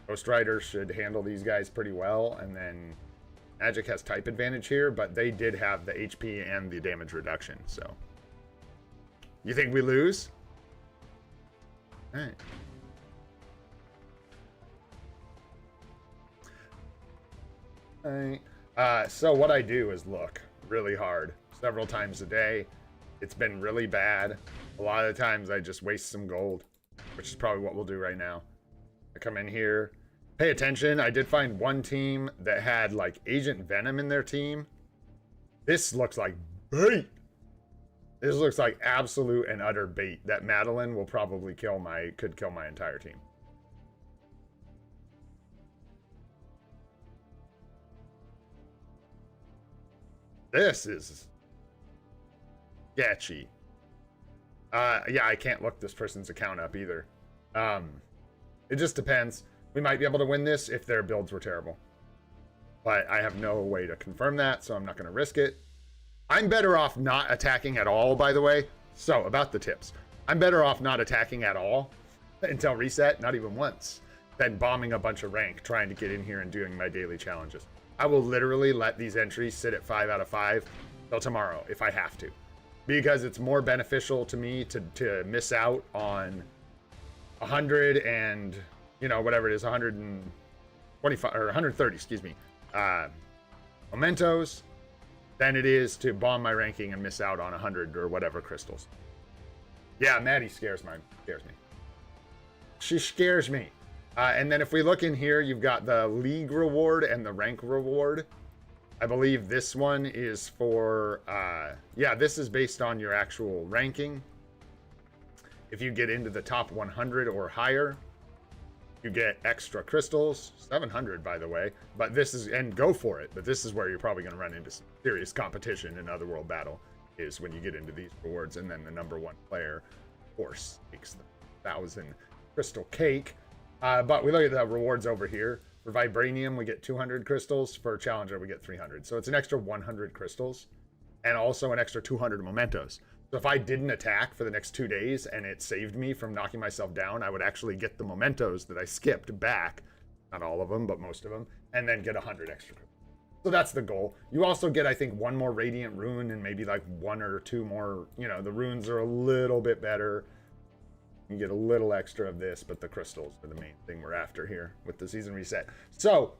A: Ghost Rider should handle these guys pretty well, and then Magic has type advantage here, but they did have the HP and the damage reduction, so. You think we lose? All right. So what I do is look really hard several times a day. It's been really bad. A lot of the times I just waste some gold, which is probably what we'll do right now. I come in here, pay attention. I did find one team that had like Agent Venom in their team. This looks like bait. This looks like absolute and utter bait. That Madeline will probably could kill my entire team. This is sketchy. Yeah, I can't look this person's account up either. It just depends. We might be able to win this if their builds were terrible. But I have no way to confirm that, so I'm not going to risk it. I'm better off not attacking at all, by the way. So, about the tips. I'm better off not attacking at all until reset, not even once, than bombing a bunch of rank, trying to get in here and doing my daily challenges. I will literally let these entries sit at 5 out of 5 till tomorrow if I have to. Because it's more beneficial to me to miss out on 100 and, you know, whatever it is, 125 or 130, excuse me, mementos than it is to bomb my ranking and miss out on 100 or whatever crystals. Yeah, Maddie scares me. She scares me. And then if we look in here, you've got the league reward and the rank reward. I believe this one is for, yeah, this is based on your actual ranking. If you get into the top 100 or higher, you get extra crystals, 700 by the way, but this is, and go for it, but this is where you're probably going to run into some serious competition in Otherworld Battle, is when you get into these rewards, and then the number one player, of course, takes the 1,000 crystal cake. But we look at the rewards over here. For Vibranium, we get 200 crystals. For Challenger, we get 300. So it's an extra 100 crystals, and also an extra 200 mementos. So if I didn't attack for the next 2 days and it saved me from knocking myself down, I would actually get the mementos that I skipped back. Not all of them, but most of them. And then get 100 extra. So that's the goal. You also get, I think, one more Radiant Rune and maybe like 1 or 2 more. You know, the runes are a little bit better. You get a little extra of this, but the crystals are the main thing we're after here with the season reset. So,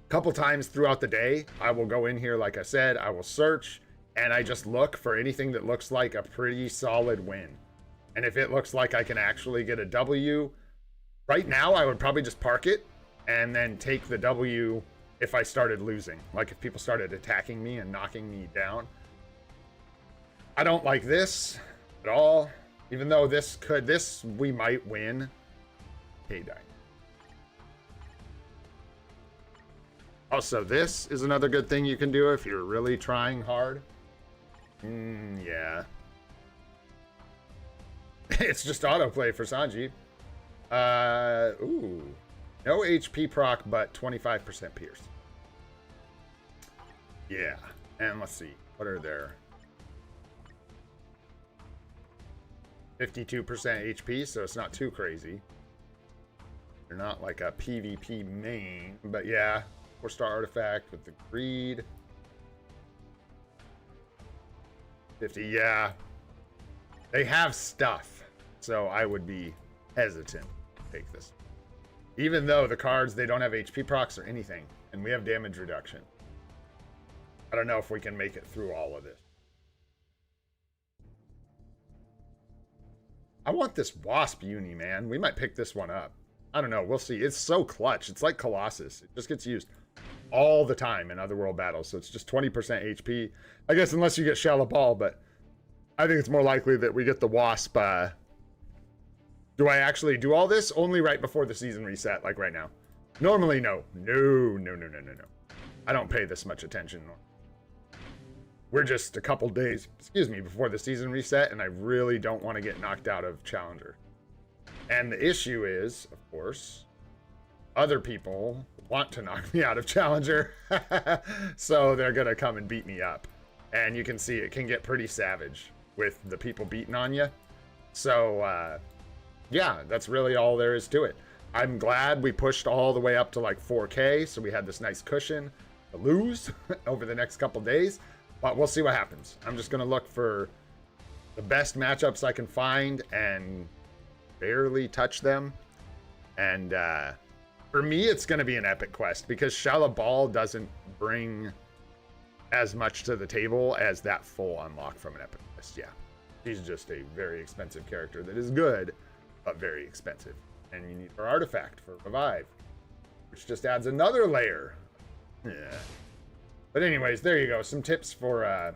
A: a couple times throughout the day, I will go in here, like I said, I will search, and I just look for anything that looks like a pretty solid win. And if it looks like I can actually get a W, right now I would probably just park it and then take the W if I started losing. Like if people started attacking me and knocking me down. I don't like this at all. Even though this we might win. Okay, die. Also, this is another good thing you can do if you're really trying hard. Yeah. It's just autoplay for Sanji. Ooh. No HP proc, but 25% pierce. Yeah. And let's see. What are there? 52% HP, so it's not too crazy. They're not like a PvP main, but yeah. 4-star artifact with the greed. 50, yeah. They have stuff, so I would be hesitant to take this. Even though the cards, they don't have HP procs or anything, and we have damage reduction. I don't know if we can make it through all of this. I want this Wasp uni, man. We might pick this one up. I don't know. We'll see. It's so clutch. It's like Colossus. It just gets used all the time in Otherworld battles. So it's just 20% HP. I guess unless you get Shallow Ball, but I think it's more likely that we get the Wasp. Do I actually do all this? Only right before the season reset, like right now. Normally, no. No. I don't pay this much attention. We're just a couple days, excuse me, before the season reset, and I really don't want to get knocked out of Challenger. And the issue is, of course, other people want to knock me out of Challenger, so they're going to come and beat me up. And you can see it can get pretty savage with the people beating on you. So, yeah, that's really all there is to it. I'm glad we pushed all the way up to like 4K, so we had this nice cushion to lose over the next couple days. But we'll see what happens. I'm just going to look for the best matchups I can find and barely touch them. And for me, it's going to be an epic quest because Shallow Ball doesn't bring as much to the table as that full unlock from an epic quest. Yeah, she's just a very expensive character that is good, but very expensive. And you need her artifact for Revive, which just adds another layer. Yeah. But anyways, there you go. Some tips for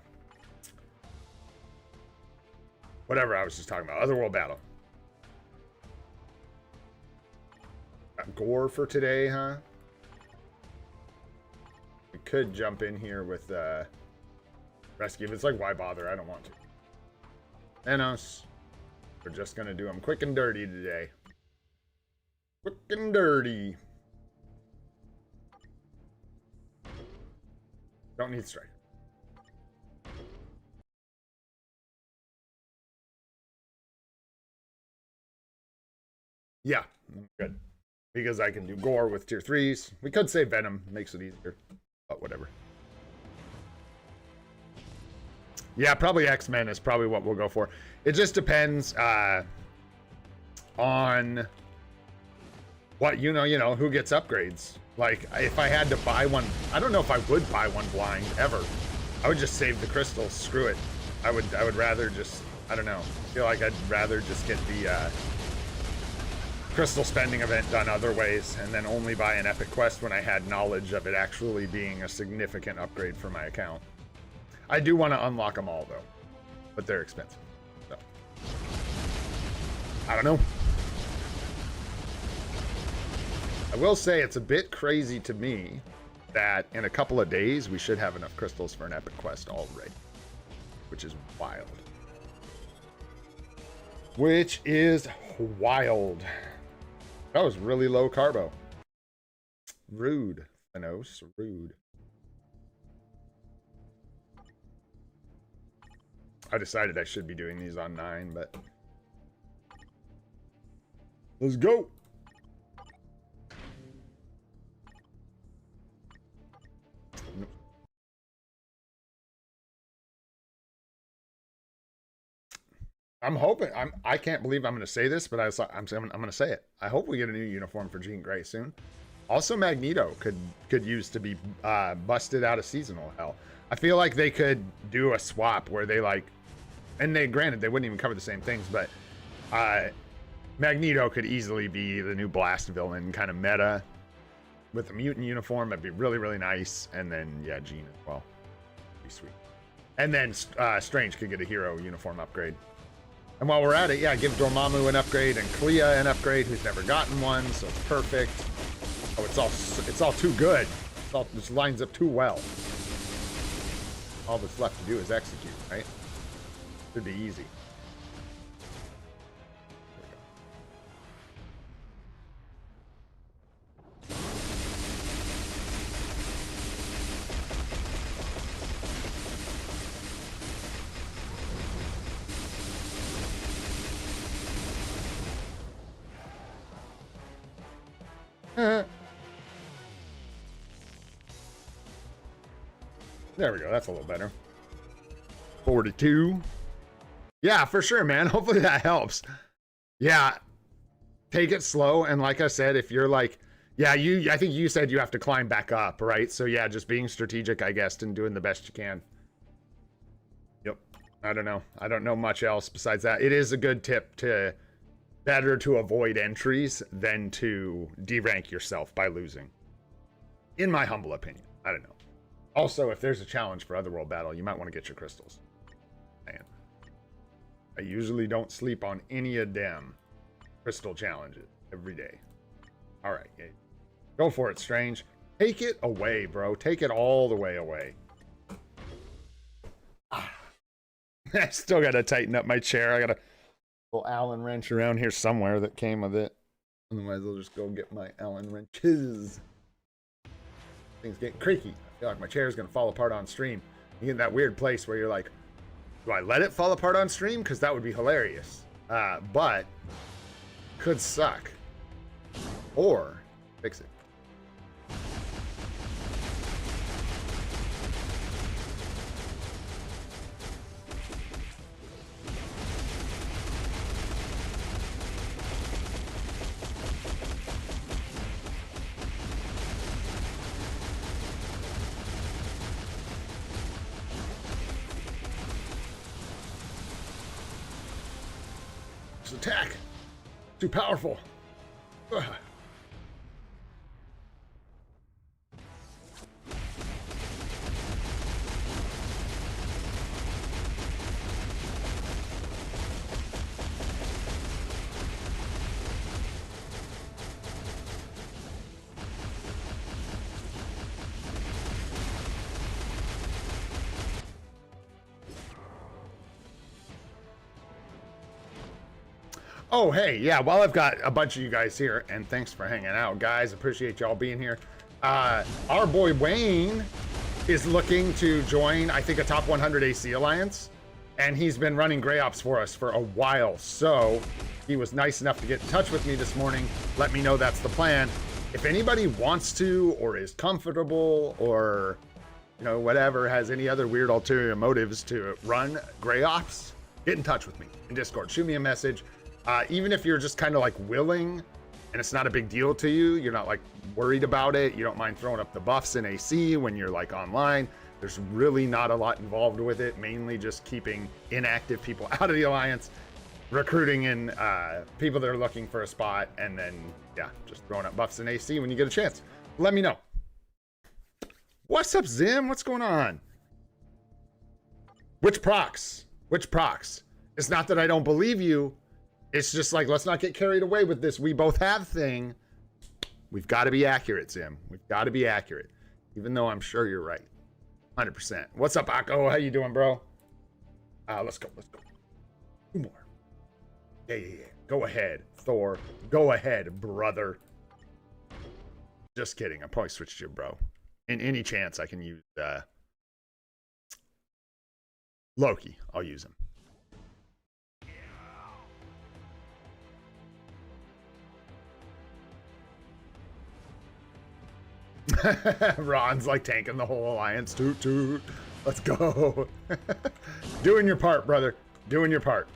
A: whatever I was just talking about. Otherworld Battle. Got gore for today, huh? We could jump in here with rescue. If it's like, why bother? I don't want to. Thanos. We're just going to do them quick and dirty today. Quick and dirty. Don't need strike. Yeah, good. Because I can do gore with tier 3s. We could say Venom, makes it easier. But whatever. Yeah, probably X-Men is probably what we'll go for. It just depends on what, you know, who gets upgrades. Like, if I had to buy one, I don't know if I would buy one blind, ever. I would just save the crystals, screw it. I would rather just, I don't know. I feel like I'd rather just get the crystal spending event done other ways, and then only buy an epic quest when I had knowledge of it actually being a significant upgrade for my account. I do want to unlock them all, though, but they're expensive. So, I don't know. I will say it's a bit crazy to me that in a couple of days we should have enough crystals for an epic quest already, which is wild. Which is wild. That was really low carbo. Rude, Thanos, rude. I decided I should be doing these on 9, but let's go. I'm hoping. I can't believe I'm going to say this, but I'm going to say it. I hope we get a new uniform for Jean Grey soon. Also, Magneto could use to be busted out of seasonal hell. I feel like they could do a swap where they like, and granted they wouldn't even cover the same things, but Magneto could easily be the new Blast villain kind of meta with a mutant uniform. That'd be really, really nice. And then yeah, Jean as well. Be sweet. And then Strange could get a hero uniform upgrade. And while we're at it, yeah, give Dormammu an upgrade and Clea an upgrade, who's never gotten one, so it's perfect. Oh, it's all too good. This lines up too well. All that's left to do is execute, right? Should be easy. There we go. That's a little better. 42. Yeah, for sure, man. Hopefully that helps. Yeah. Take it slow. And like I said, if you're like, yeah, I think you said you have to climb back up, right? So yeah, just being strategic, I guess, and doing the best you can. Yep. I don't know. I don't know much else besides that. It is a good tip to better to avoid entries than to derank yourself by losing. In my humble opinion. I don't know. Also, if there's a challenge for Otherworld Battle, you might want to get your crystals. Man. I usually don't sleep on any of them crystal challenges every day. Alright, go for it, Strange. Take it away, bro. Take it all the way away. I still gotta tighten up my chair. I got a little Allen wrench around here somewhere that came with it. Otherwise, I'll just go get my Allen wrenches. Things get creaky. I feel like my chair is gonna fall apart on stream. You get in that weird place where you're like, do I let it fall apart on stream? Because that would be hilarious. But could suck. Or fix it. Attack! Too powerful. Ugh. Oh, hey, yeah, while I've got a bunch of you guys here, and thanks for hanging out, guys. Appreciate y'all being here. Our boy Wayne is looking to join, I think, a top 100 AC Alliance, and he's been running Grey Ops for us for a while, so he was nice enough to get in touch with me this morning, let me know that's the plan. if anybody wants to or is comfortable or, you know, whatever, has any other weird ulterior motives to run Gray Ops, get in touch with me in Discord. Shoot me a message. Even if you're just kind of like willing and it's not a big deal to you, you're not like worried about it, you don't mind throwing up the buffs in AC when you're like online, there's really not a lot involved with it, mainly just keeping inactive people out of the Alliance, recruiting in people that are looking for a spot, and then, yeah, just throwing up buffs in AC when you get a chance. Let me know. What's up, Zim? What's going on? Which procs? Which procs? It's not that I don't believe you. It's just like, let's not get carried away with this we both have thing. We've got to be accurate, Zim. We've got to be accurate. Even though I'm sure you're right. 100%. What's up, Akko? How you doing, bro? Let's go. Let's go. 2 more. Yeah. Go ahead, Thor. Go ahead, brother. Just kidding. I probably switched you, bro. In any chance I can use Loki, I'll use him. Ron's like tanking the whole Alliance. Toot toot. Let's go. Doing your part, brother. Doing your part.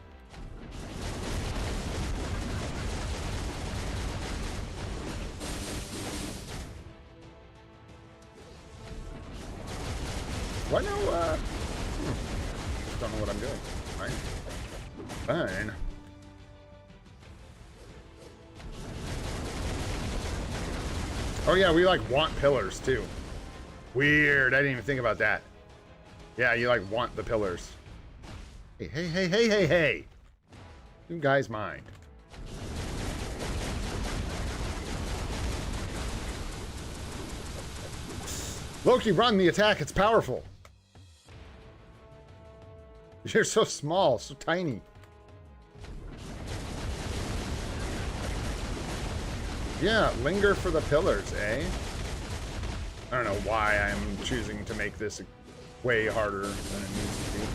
A: What? No, don't know what I'm doing. Fine. Oh yeah, we like want pillars too. Weird, I didn't even think about that. Yeah, you like want the pillars. Hey. You guys mind. Loki, run the attack, it's powerful. You're so small, so tiny. Yeah, linger for the pillars, eh? I don't know why I'm choosing to make this way harder than it needs to be.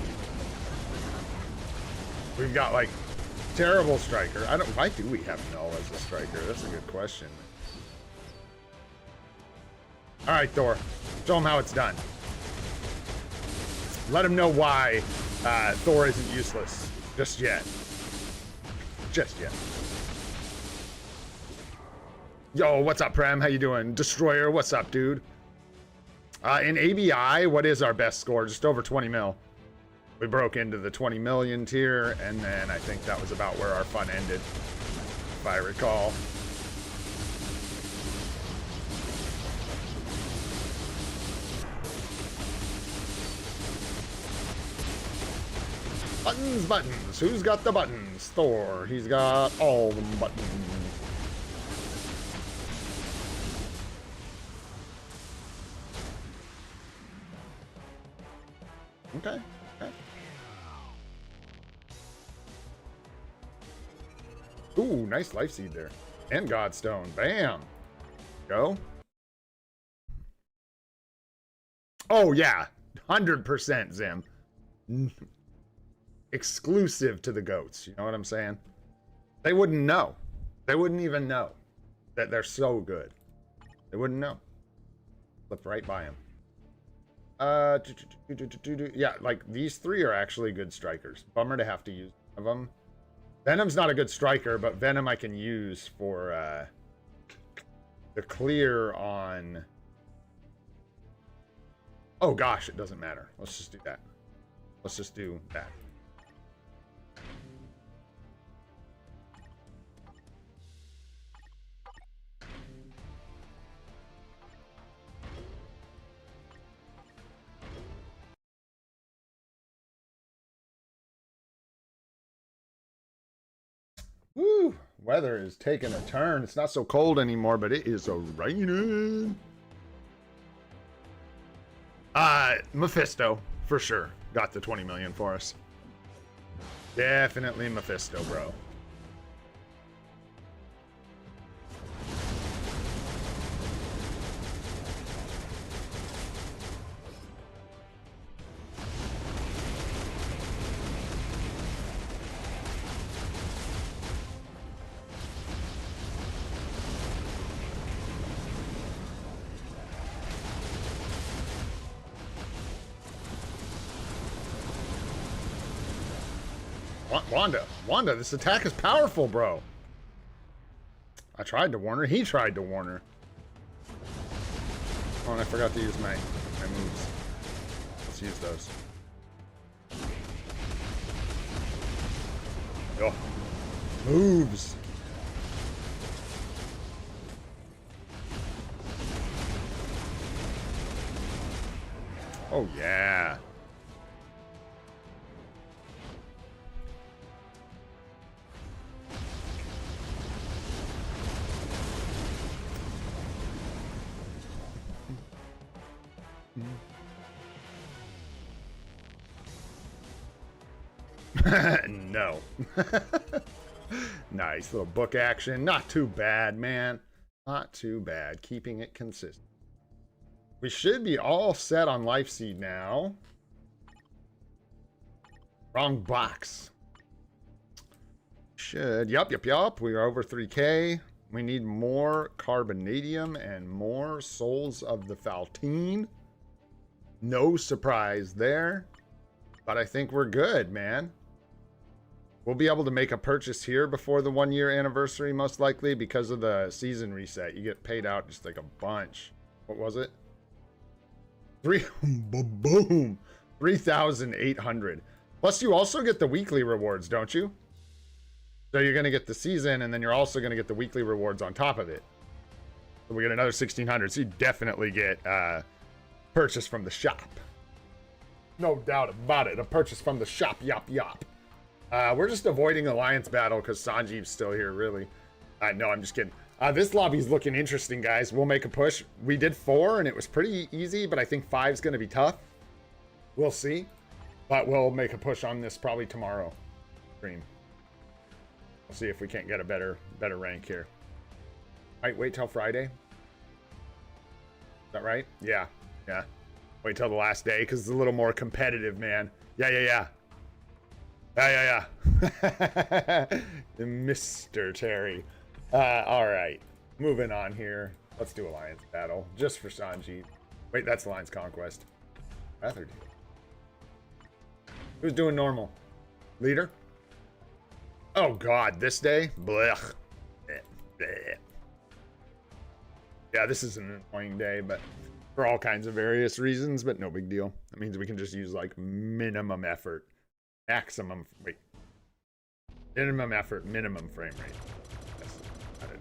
A: We've got, like, terrible striker. Why do we have Null as a striker? That's a good question. Alright, Thor. Show him how it's done. Let him know why Thor isn't useless. Just yet. Just yet. Yo, what's up, Prem? How you doing? Destroyer, what's up, dude? In ABI, what is our best score? Just over 20 mil. We broke into the 20 million tier, and then I think that was about where our fun ended, if I recall. Buttons. Who's got the buttons? Thor. He's got all the buttons. Okay. Ooh, nice life seed there. And Godstone. Bam. Go. Oh, yeah. 100% Zim. Exclusive to the goats. You know what I'm saying? They wouldn't know. They wouldn't even know that they're so good. They wouldn't know. Flipped right by them. Yeah, like these 3 are actually good strikers. Bummer to have to use one of them. Venom's not a good striker, but Venom I can use for the clear on... Oh gosh, it doesn't matter. Let's just do that. Let's just do that. Woo! Weather is taking a turn. It's not so cold anymore, but it is raining. Mephisto, for sure. Got the 20 million for us. Definitely Mephisto, bro. Wanda, this attack is powerful, bro. I tried to warn her. He tried to warn her. Oh, and I forgot to use my moves. Let's use those. Yo. Moves. Oh, yeah. No. Nice little book action. Not too bad, man. Not too bad. Keeping it consistent. We should be all set on Life Seed now. Wrong box. Should. Yup. We are over 3K. We need more Carbonadium and more Souls of the Faltine. No surprise there. But I think we're good, man. We'll be able to make a purchase here before the 1 year anniversary, most likely, because of the season reset. You get paid out just like a bunch. What was it? Boom. 3,800. Plus, you also get the weekly rewards, don't you? So you're going to get the season, and then you're also going to get the weekly rewards on top of it. So we get another 1,600. So you definitely get purchase from the shop. No doubt about it. A purchase from the shop. Yop. We're just avoiding Alliance battle because Sanjeev's still here, really. No, I'm just kidding. This lobby's looking interesting, guys. We'll make a push. We did 4, and it was pretty easy, but I think 5's going to be tough. We'll see. But we'll make a push on this probably tomorrow. Stream. We'll see if we can't get a better rank here. Wait till Friday. Is that right? Yeah. Wait till the last day, because it's a little more competitive, man. Yeah. Mr. Terry. All right. Moving on here. Let's do Alliance battle. Just for Sanjeev. Wait, that's Alliance Conquest. Rather do. Who's doing normal? Leader? Oh, God. This day? Blech. Blech. Yeah, this is an annoying day, but for all kinds of various reasons, but no big deal. That means we can just use, like, minimum effort. Minimum effort, minimum frame rate. That's how to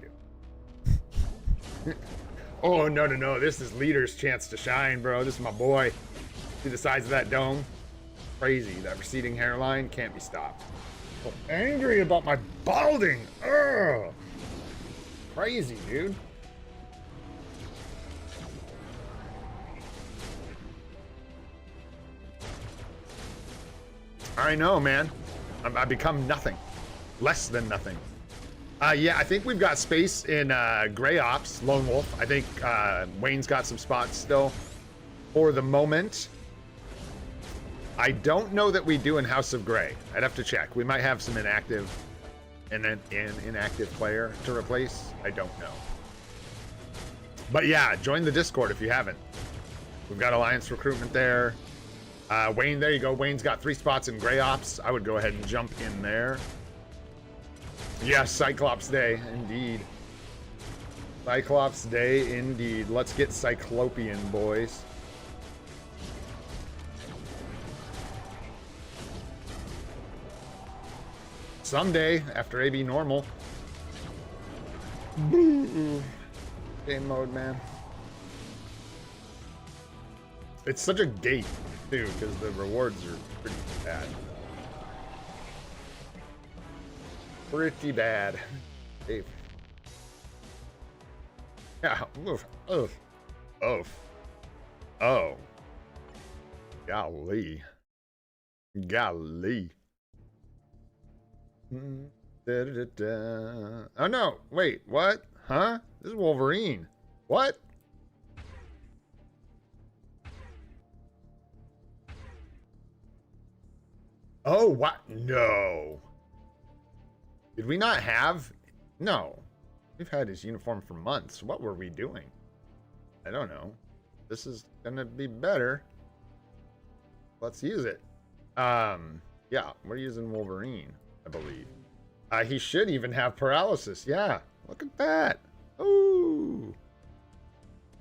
A: do. Oh, no. This is Leader's chance to shine, bro. This is my boy. See the size of that dome? Crazy. That receding hairline can't be stopped. So angry about my balding. Ugh. Crazy, dude. I know, man. I've become nothing. Less than nothing. Yeah, I think we've got space in Grey Ops, Lone Wolf. I think Wayne's got some spots still for the moment. I don't know that we do in House of Grey. I'd have to check. We might have some inactive player to replace. I don't know. But yeah, join the Discord if you haven't. We've got Alliance recruitment there. Wayne, there you go. Wayne's got 3 spots in Grey Ops. I would go ahead and jump in there. Yes, Cyclops Day, indeed. Cyclops Day, indeed. Let's get Cyclopean, boys. Someday, after AB normal. Game mode, man. It's such a gate, too, because the rewards are pretty bad. Pretty bad. Dave. Yeah. Oof. Oh. Golly. Oh no. Wait. What? Huh? This is Wolverine. What? Oh, what? No. Did we not have? No. We've had his uniform for months. What were we doing? I don't know. This is gonna be better. Let's use it. Yeah, we're using Wolverine, I believe. He should even have paralysis. Yeah, look at that. Ooh.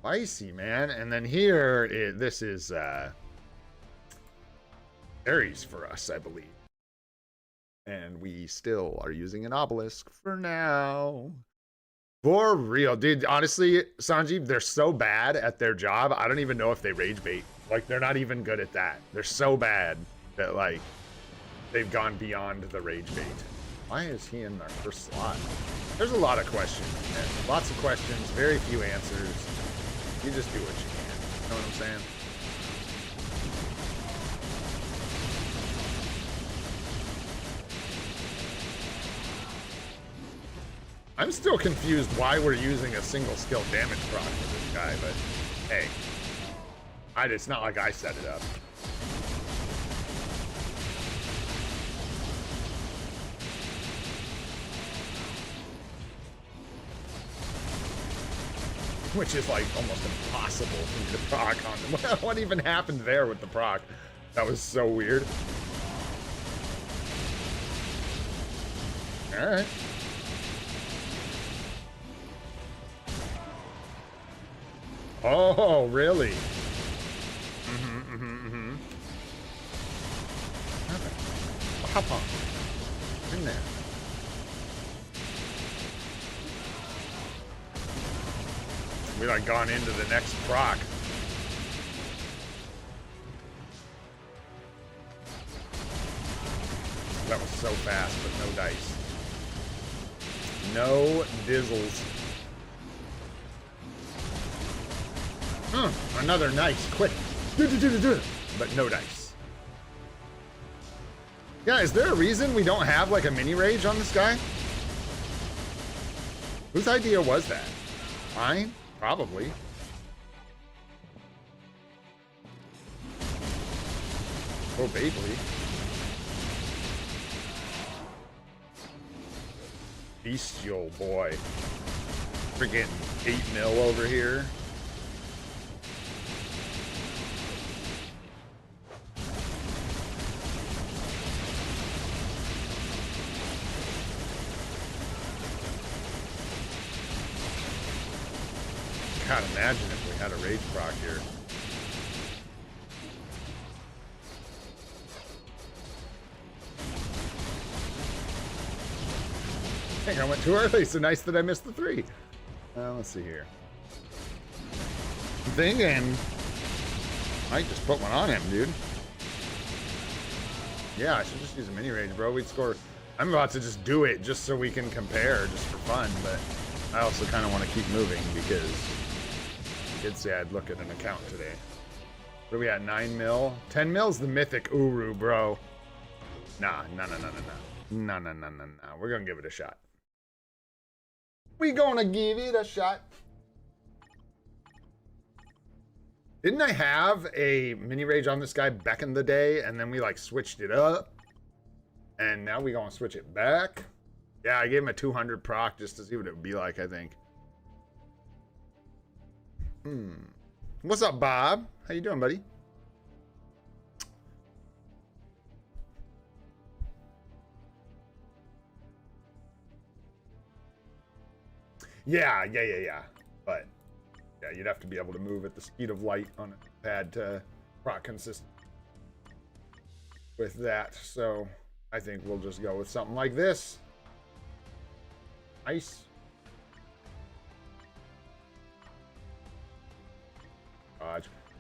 A: Spicy, man. And then here, this is Ares for us, I believe. And we still are using an obelisk for now. For real, dude. Honestly, Sanjeev, they're so bad at their job. I don't even know if they rage bait. Like, they're not even good at that. They're so bad that, like, they've gone beyond the rage bait. Why is he in our first slot? There's a lot of questions, man. Lots of questions, very few answers. You just do what you can. You know what I'm saying? I'm still confused why we're using a single skill damage proc for this guy, but hey, it's not like I set it up. Which is like almost impossible for me to proc on them. What even happened there with the proc? That was so weird. All right. Oh, really? Okay. Hop on. In there. We like gone into the next proc. That was so fast, but no dice. No dizzles. Another nice, quick. But no dice. Yeah, is there a reason we don't have like a mini rage on this guy? Whose idea was that? Mine? Probably. Oh, Beyblade. Bestial boy. Freaking 8 mil over here. God, imagine if we had a rage proc here. I think I went too early, so nice that I missed the 3. Let's see here. I'm thinking might just put one on him, dude. Yeah, I should just use a mini rage, bro. We'd score. I'm about to just do it just so we can compare, just for fun, but I also kind of want to keep moving because I did say I'd look at an account today. What are we at, 9 mil? 10 mil's the mythic Uru, bro. Nah. We're gonna give it a shot. We gonna give it a shot. Didn't I have a mini rage on this guy back in the day, and then we like switched it up, and now we gonna switch it back? Yeah, I gave him a 200 proc just to see what it would be like, I think. What's up, Bob? How you doing, buddy? Yeah. But yeah, you'd have to be able to move at the speed of light on a pad to proc consistent with that. So I think we'll just go with something like this. Nice.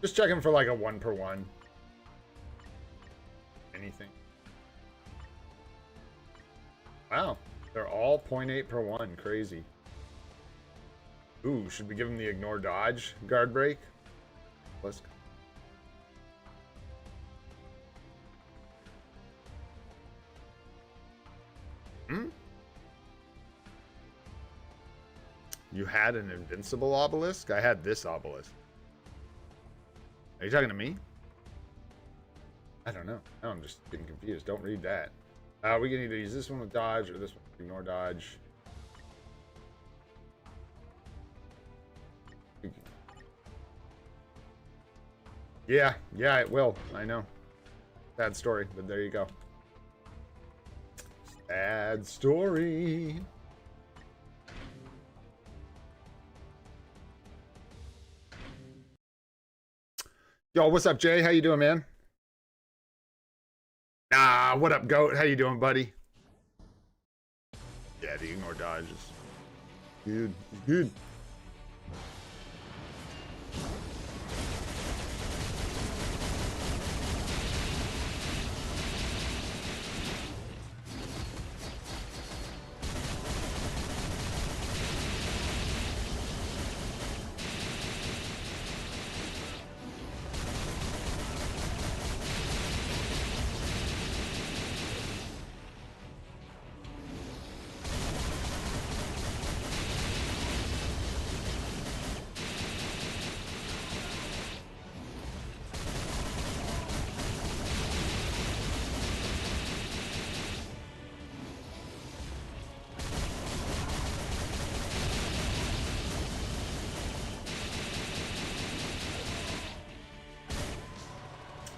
A: Just checking for like a 1 per 1. Anything. Wow. They're all 0.8 per 1. Crazy. Ooh, should we give him the ignore dodge guard break? Let's go. You had an invincible obelisk? I had this obelisk. Are you talking to me? I don't know. No, I'm just getting confused. Don't read that. We can either use this one with dodge or this one with ignore dodge. Yeah, it will. I know. Sad story, but there you go. Sad story. Yo, what's up, Jay? How you doing, man? Ah, what up, Goat? How you doing, buddy? Yeah, the ignore dodges. Good, good.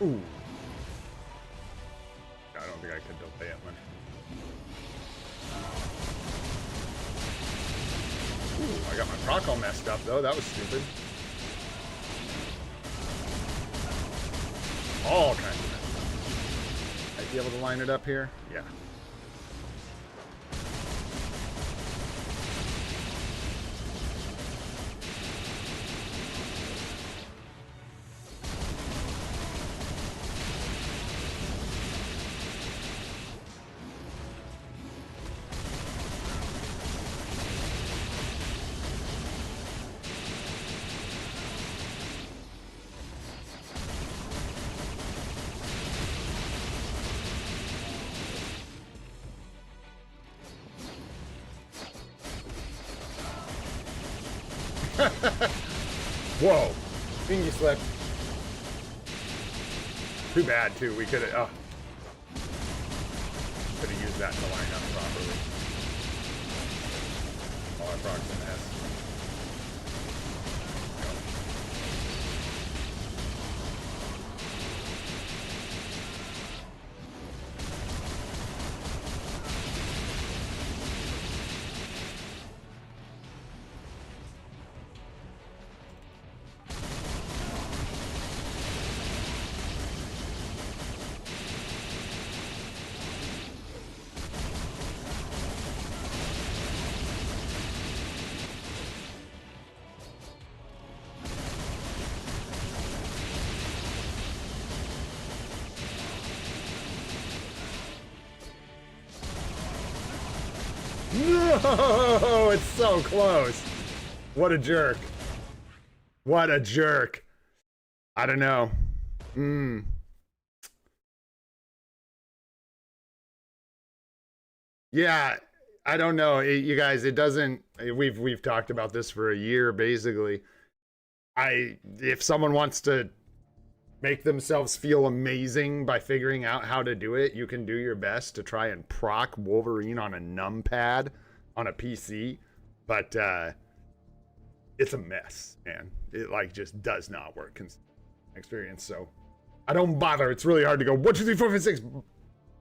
A: Ooh. I don't think I could delay it, man. Ooh, I got my proc all messed up, though. That was stupid. All kinds of messed up. Might be able to line it up here? Yeah. Whoa. Thingy slipped. Too bad, too. We could have... Oh. Could have used that to line up properly. Oh, I procced an S. No, it's so close. What a jerk. What a jerk. I don't know. Yeah, I don't know. You guys, it doesn't we've talked about this for a year basically. If someone wants to make themselves feel amazing by figuring out how to do it, you can do your best to try and proc Wolverine on a numpad on a PC, but it's a mess, man. It like just does not work in experience, so I don't bother. It's really hard to go 1 2 3 4 5 6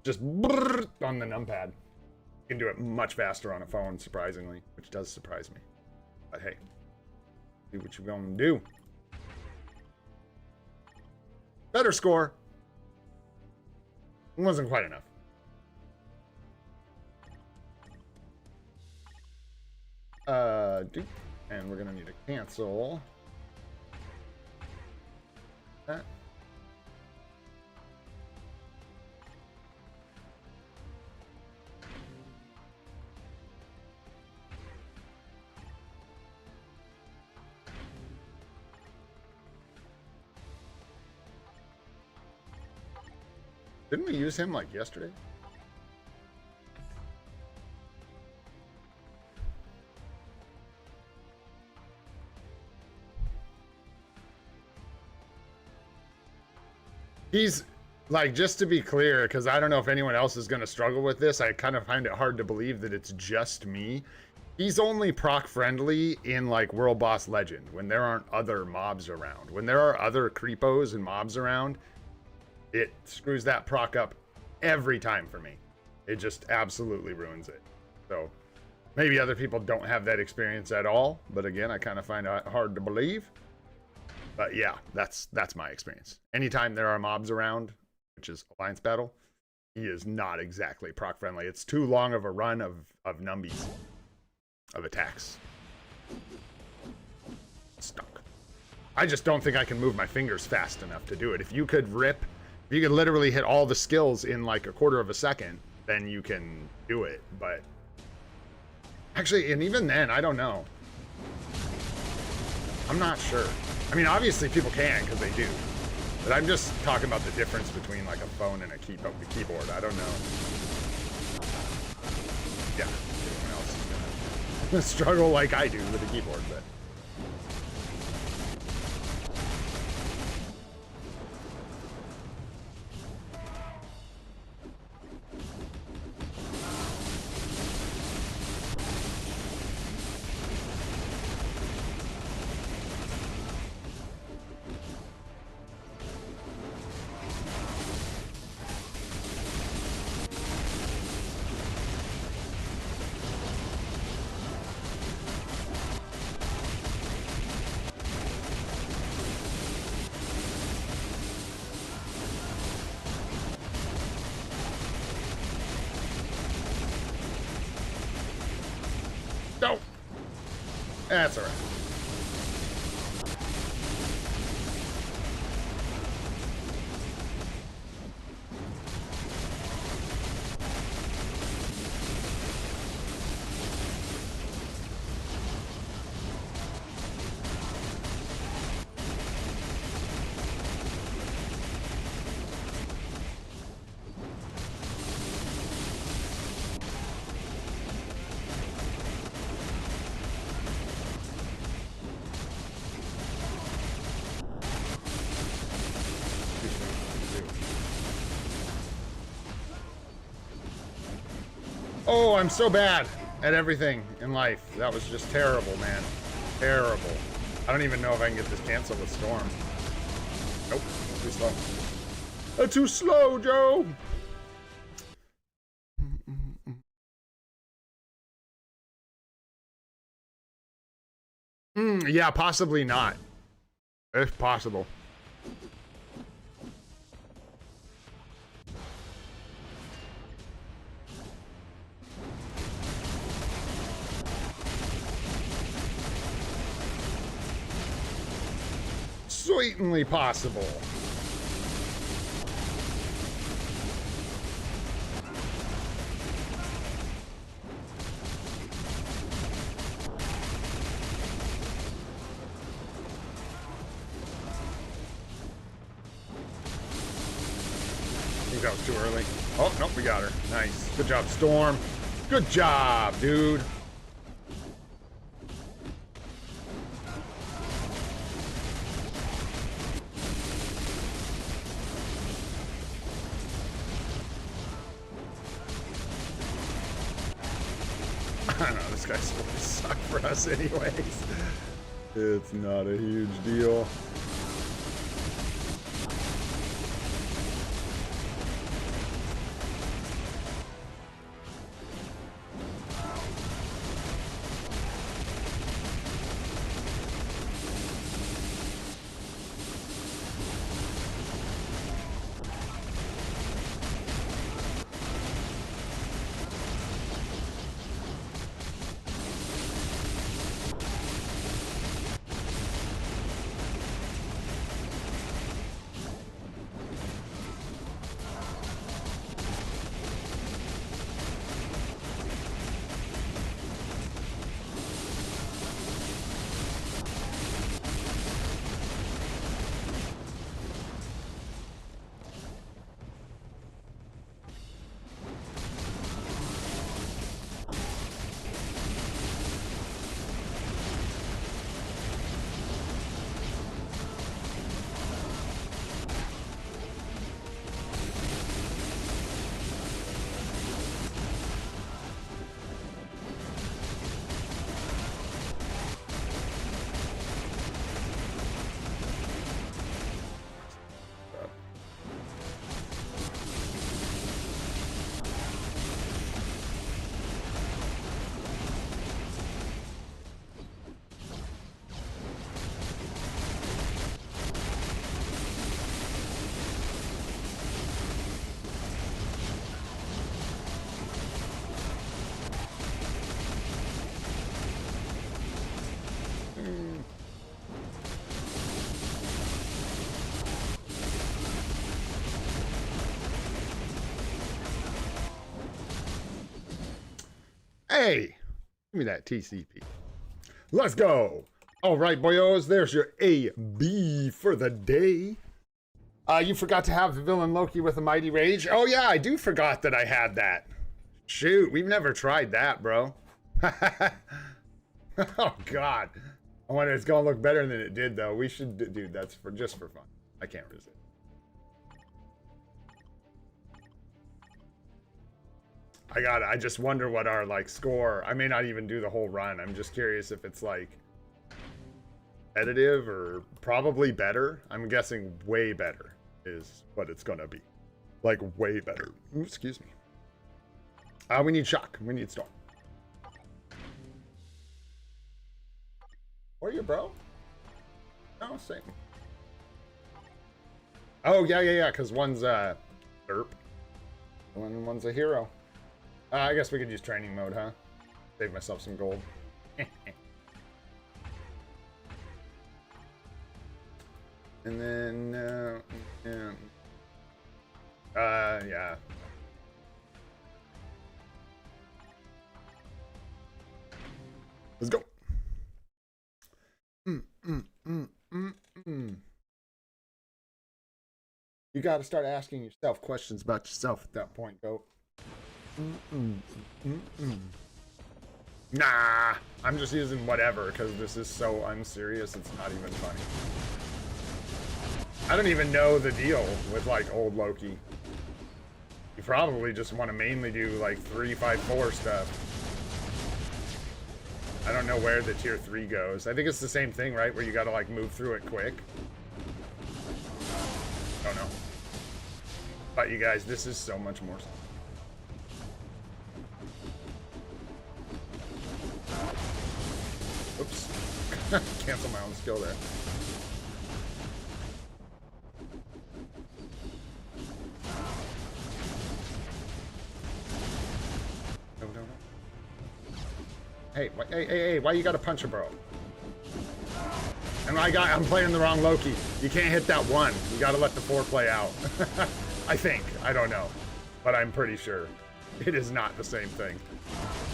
A: just on the numpad. You can do it much faster on a phone, surprisingly, which does surprise me, but hey, do what you're gonna do. Better score. It wasn't quite enough. And we're gonna need to cancel that. Didn't we use him like yesterday? He's like, just to be clear, because I don't know if anyone else is going to struggle with this. I kind of find it hard to believe that it's just me. He's only proc friendly in like World Boss Legend when there aren't other mobs around. When there are other creepos and mobs around, it screws that proc up every time for me. It just absolutely ruins it. So maybe other people don't have that experience at all, but again, I kind of find it hard to believe. But yeah, that's my experience. Anytime there are mobs around, which is Alliance Battle, he is not exactly proc friendly. It's too long of a run of numbies, of attacks. Stuck. I just don't think I can move my fingers fast enough to do it. If you could literally hit all the skills in like a quarter of a second, then you can do it. But actually, and even then, I don't know. I'm not sure. I mean, obviously people can because they do. But I'm just talking about the difference between like a phone and a keyboard. I don't know. Yeah, everyone else is gonna struggle like I do with a keyboard, but. No! That's alright. Oh, I'm so bad at everything in life. That was just terrible, man. Terrible. I don't even know if I can get this canceled with Storm. Nope, too slow. Too slow, Joe! Yeah, possibly not. If possible. Certainly possible. I think that was too early. Oh, nope, we got her. Nice. Good job, Storm. Good job, dude. I don't know, this guy's supposed to suck for us anyways. It's not a huge deal. Hey, give me that TCP. Let's go. All right, boyos, there's your AB for the day. You forgot to have the villain Loki with a mighty rage. Oh yeah, I do forgot that I had that. Shoot, we've never tried that, bro. Oh God. I wonder it's gonna look better than it did though. We should, dude, that's for just for fun. I can't resist. I just wonder what our like score. I may not even do the whole run. I'm just curious if it's like competitive or probably better. I'm guessing way better is what it's gonna be. Like way better. Ooh, excuse me. We need shock. We need storm. Where are you, bro? Oh, same. Oh yeah. Because one's derp, and one's a hero. I guess we could use training mode, huh? Save myself some gold. And then, yeah. Let's go. You got to start asking yourself questions about yourself at that point, goat. Nah, I'm just using whatever because this is so unserious. It's not even funny. I don't even know the deal with like old Loki. You probably just want to mainly do like 3-5-4 stuff. I don't know where the tier 3 goes. I think it's the same thing, right? Where you got to like move through it quick. Don't know. But you guys, this is so much more. Oops. Cancel my own skill there. No. Hey, why you gotta punch a bro? And I'm playing the wrong Loki. You can't hit that one. You gotta let the 4 play out. I think. I don't know. But I'm pretty sure. It is not the same thing.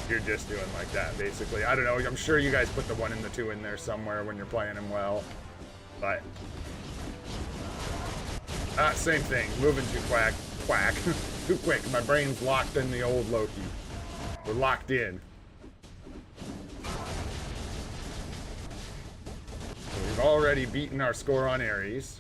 A: You're just doing like that, basically. I don't know. I'm sure you guys put the 1 and the 2 in there somewhere when you're playing him well. But same thing. Moving too quack. Too quick. My brain's locked in the old Loki. We're locked in. So we've already beaten our score on Ares.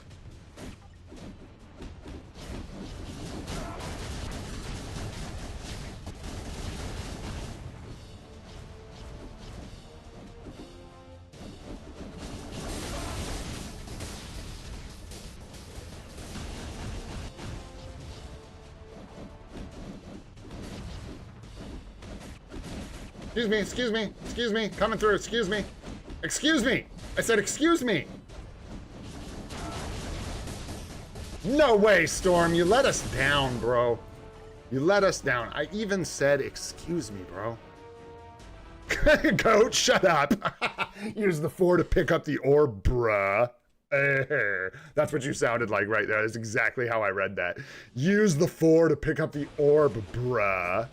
A: Excuse me, coming through, excuse me. I said excuse me. No way, Storm, you let us down, bro. You let us down. I even said excuse me, bro. Goat, shut up. Use the 4 to pick up the orb, bruh. That's what you sounded like right there. That's exactly how I read that. Use the 4 to pick up the orb, bruh.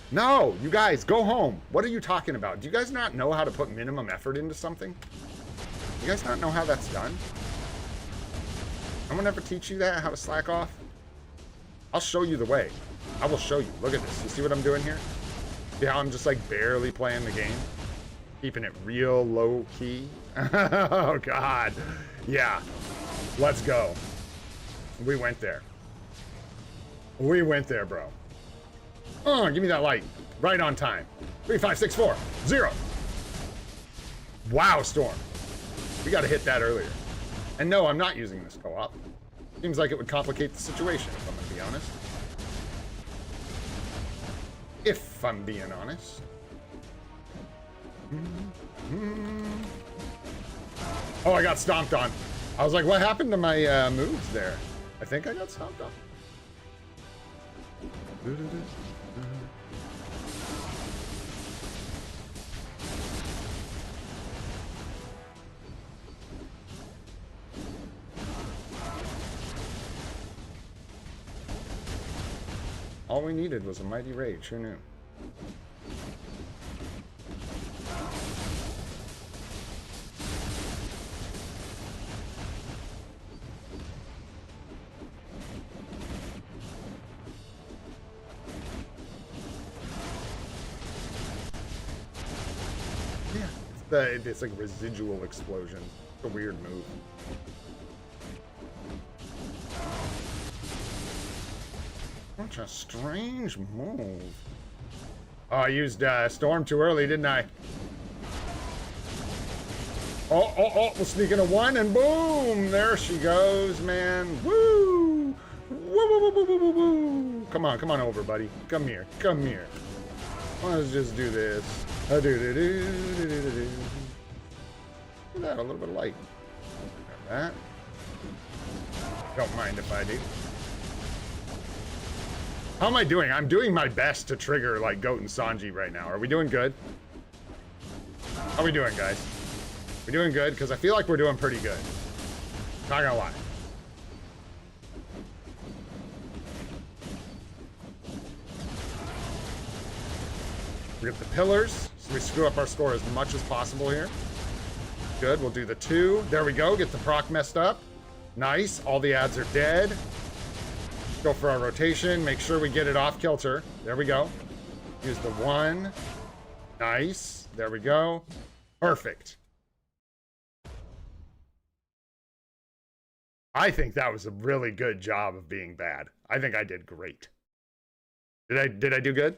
A: No, you guys, go home. What are you talking about? Do you guys not know how to put minimum effort into something? You guys not know how that's done? No one ever teach you that, how to slack off? I'll show you the way. I will show you. Look at this. You see what I'm doing here? See how I'm just like barely playing the game? Keeping it real low key. Oh, God. Yeah. Let's go. We went there. We went there, bro. Give me that light. Right on time. 3, 5, 6, 4, 0. Wow, Storm. We got to hit that earlier. And no, I'm not using this co-op. Seems like it would complicate the situation, if I'm going to be honest. If I'm being honest. Oh, I got stomped on. I was like, what happened to my moves there? I think I got stomped on. All we needed was a mighty rage. Who knew? It's like residual explosion. It's a weird move. Such a strange move. Oh, I used Storm too early, didn't I? Oh, we'll sneak into one and boom! There she goes, man. Woo! Woo, woo, woo, woo, woo, woo, woo. Come on over, buddy. Come here. Let's just do this. Look at that, a little bit of light. Grab that. Don't mind if I do. How am I doing? I'm doing my best to trigger like Goat and Sanji right now. Are we doing good? How are we doing, guys? We doing good? Because I feel like we're doing pretty good. Not gonna lie. We get the pillars, so we screw up our score as much as possible here. Good, we'll do the 2. There we go, get the proc messed up. Nice, all the ads are dead. Go for our rotation, make sure we get it off kilter. There we go. Use the 1. Nice, there we go. Perfect. I think that was a really good job of being bad. I think I did great. Did I do good?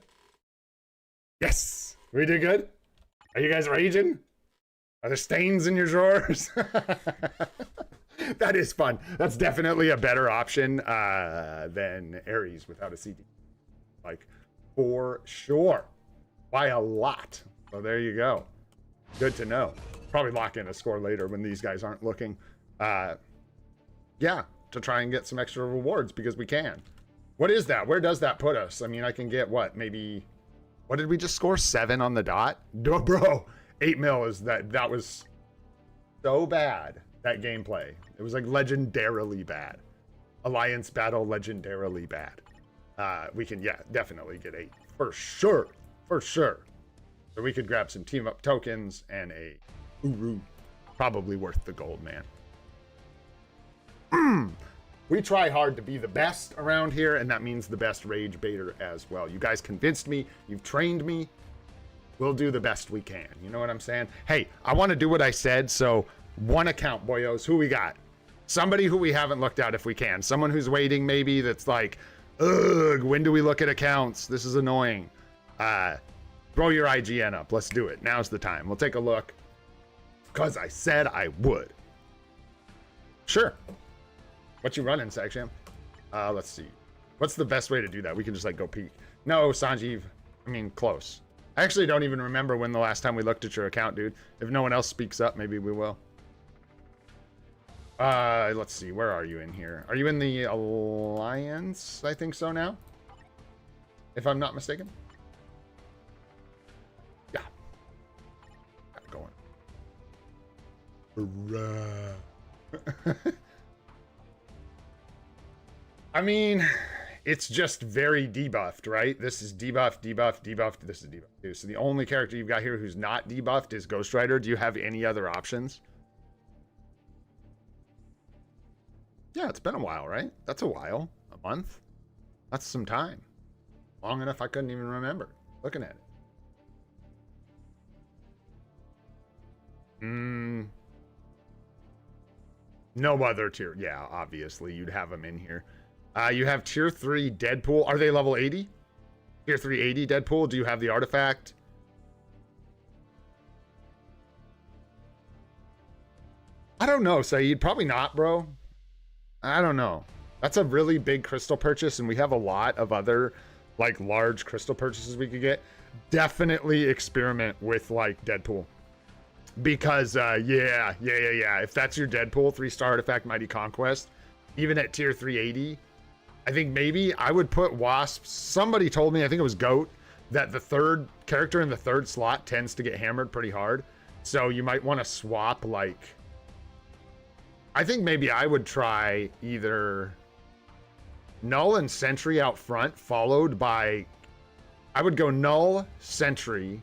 A: Yes! We did good? Are you guys raging? Are there stains in your drawers? That is fun. That's definitely a better option than Ares without a CD. Like, for sure. By a lot. So there you go. Good to know. Probably lock in a score later when these guys aren't looking. Yeah, to try and get some extra rewards because we can. What is that? Where does that put us? I mean, I can get what? Maybe... What did we just score? 7 on the dot? No, bro. 8 mil is that was so bad, that gameplay. It was like legendarily bad. Alliance battle legendarily bad. We can, yeah, definitely get 8. For sure. For sure. So we could grab some team up tokens and a Uru. Probably worth the gold, man. We try hard to be the best around here, and that means the best rage baiter as well. You guys convinced me. You've trained me. We'll do the best we can. You know what I'm saying? Hey, I want to do what I said, so 1 account, boyos. Who we got? Somebody who we haven't looked at if we can. Someone who's waiting maybe that's like, ugh, when do we look at accounts? This is annoying. Throw your IGN up. Let's do it. Now's the time. We'll take a look. Because I said I would. Sure. What you running, Saksham? Let's see. What's the best way to do that? We can just like go peek. No, Sanjeev. I mean, close. I actually don't even remember when the last time we looked at your account, dude. If no one else speaks up, maybe we will. Let's see. Where are you in here? Are you in the Alliance? I think so now. If I'm not mistaken. Yeah. Got it going. Hurrah. I mean, it's just very debuffed, right? This is debuffed, debuffed, debuffed. This is debuffed too. So the only character you've got here who's not debuffed is Ghost Rider. Do you have any other options? Yeah, it's been a while, right? That's a while. A month? That's some time. Long enough I couldn't even remember looking at it. No other tier. Yeah, obviously you'd have them in here. You have tier 3 Deadpool. Are they level 80? Tier 3 80 Deadpool. Do you have the artifact? I don't know, Saeed. Probably not, bro. I don't know. That's a really big crystal purchase, and we have a lot of other like large crystal purchases we could get. Definitely experiment with like Deadpool. Because yeah. If that's your Deadpool 3-star artifact Mighty Conquest, even at tier 380, I think maybe I would put Wasp. Somebody told me, I think it was Goat, that the third character in the 3rd slot tends to get hammered pretty hard. So you might want to swap like, I think maybe I would try either Null and Sentry out front, followed by... I would go Null, Sentry.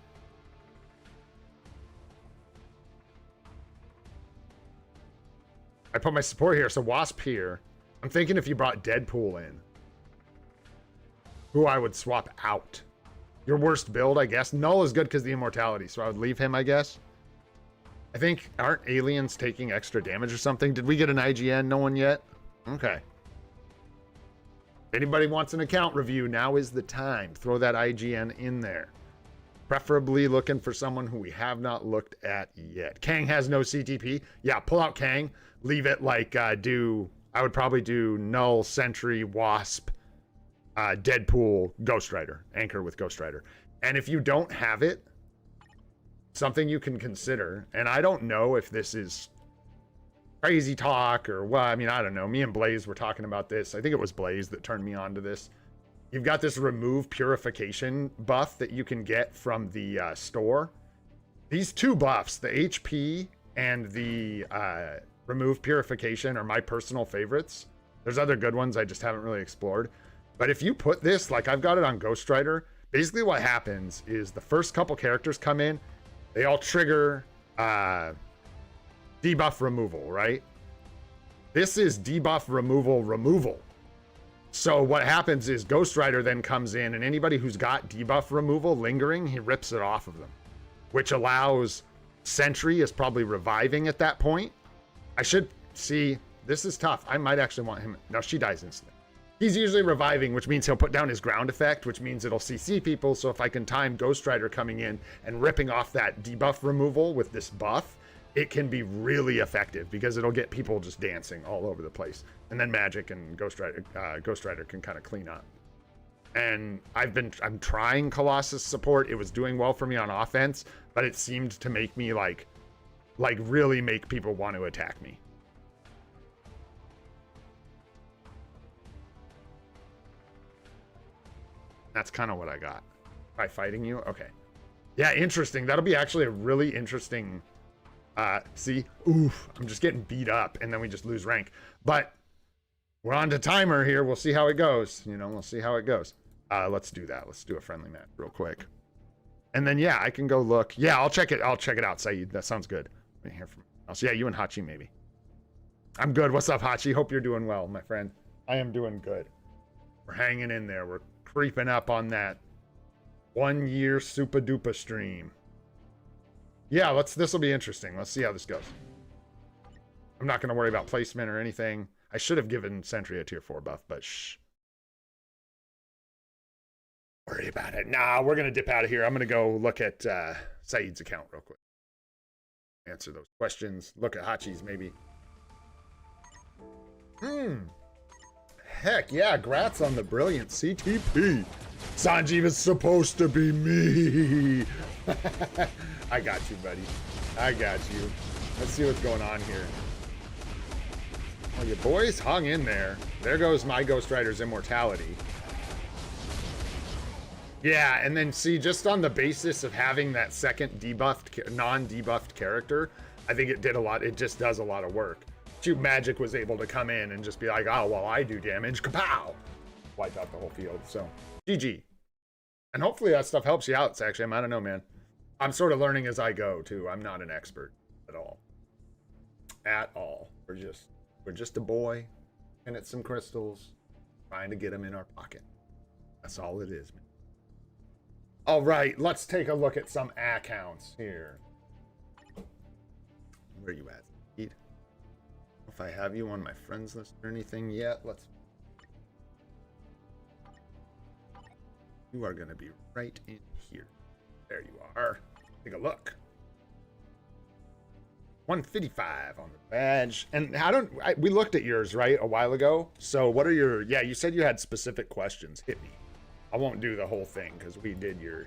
A: I put my support here, so Wasp here. I'm thinking if you brought Deadpool in, who I would swap out. Your worst build, I guess. Null is good because of the immortality, so I would leave him, I guess. I think, aren't aliens taking extra damage or something? Did we get an IGN? No one yet? Okay. If anybody wants an account review, now is the time. Throw that IGN in there. Preferably looking for someone who we have not looked at yet. Kang has no CTP. Yeah, pull out Kang. Leave it like I would probably do Null, Sentry, Wasp, Deadpool, Ghost Rider. Anchor with Ghost Rider. And if you don't have it, something you can consider, and I don't know if this is crazy talk or what, I mean, I don't know. Me and Blaze were talking about this. I think it was Blaze that turned me on to this. You've got this remove purification buff that you can get from the store. These two buffs, the HP and the remove purification, are my personal favorites. There's other good ones I just haven't really explored. But if you put this, like I've got it on Ghost Rider, basically what happens is the first couple characters come in, they all trigger debuff removal, right? This is debuff removal. So what happens is Ghost Rider then comes in, and anybody who's got debuff removal lingering, he rips it off of them, which allows Sentry is probably reviving at that point. I should see, this is tough. I might actually want him. No, she dies instantly. He's usually reviving, which means he'll put down his ground effect, which means it'll CC people. So if I can time Ghost Rider coming in and ripping off that debuff removal with this buff, it can be really effective because it'll get people just dancing all over the place. And then Magic and Ghost Rider can kind of clean up. And I'm trying Colossus support. It was doing well for me on offense, but it seemed to make me like really make people want to attack me. That's kind of what I got. By fighting you? Okay. Yeah, interesting. That'll be actually a really interesting... see? Oof. I'm just getting beat up, and then we just lose rank. But we're on to timer here. We'll see how it goes. You know, we'll see how it goes. Let's do that. Let's do a friendly match real quick. And then, yeah, I can go look. Yeah, I'll check it. I'll check it out, Saeed. That sounds good. Let me hear from else. Yeah, you and Hachi, maybe. I'm good. What's up, Hachi? Hope you're doing well, my friend. I am doing good. We're hanging in there. We're creeping up on that 1 year super duper stream. Yeah, this will be interesting. Let's see how this goes. I'm not going to worry about placement or anything. I should have given Sentry a tier 4 buff, but shh. Worry about it. Nah, we're going to dip out of here. I'm going to go look at Saeed's account real quick. Answer those questions. Look at Hachi's, maybe. Heck yeah, grats on the brilliant CTP. Sanjeev is supposed to be me. I got you, buddy. I got you. Let's see what's going on here. Oh, your boys hung in there. There goes my Ghost Rider's immortality. Yeah, and then see, just on the basis of having that second debuffed, non-debuffed character, I think it did a lot. It just does a lot of work. Shoot Magic was able to come in and just be like, oh, well, I do damage. Kapow! Wipe out the whole field. So, GG. And hopefully that stuff helps you out, Saxham. I don't know, man. I'm sort of learning as I go, too. I'm not an expert at all. At all. We're just a boy and at some crystals trying to get them in our pocket. That's all it is, man. All right, let's take a look at some accounts here. Where are you at, Pete? If I have you on my friends list or anything yet, you are going to be right in here. There you are. Take a look. 155 on the badge. And we looked at yours, right, a while ago. So what are your, yeah, you said you had specific questions. Hit me. I won't do the whole thing because we did your,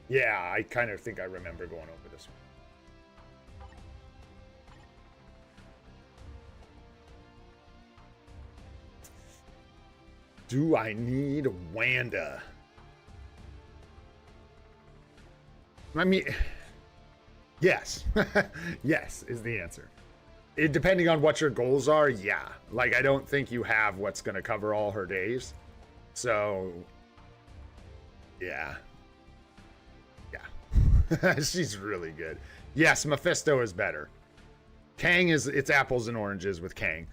A: yeah, I kind of think I remember going over this one. Do I need Wanda? I mean, yes. Yes is the answer. Depending on what your goals are, yeah. Like, I don't think you have what's going to cover all her days. So, yeah. Yeah. She's really good. Yes, Mephisto is better. Kang it's apples and oranges with Kang.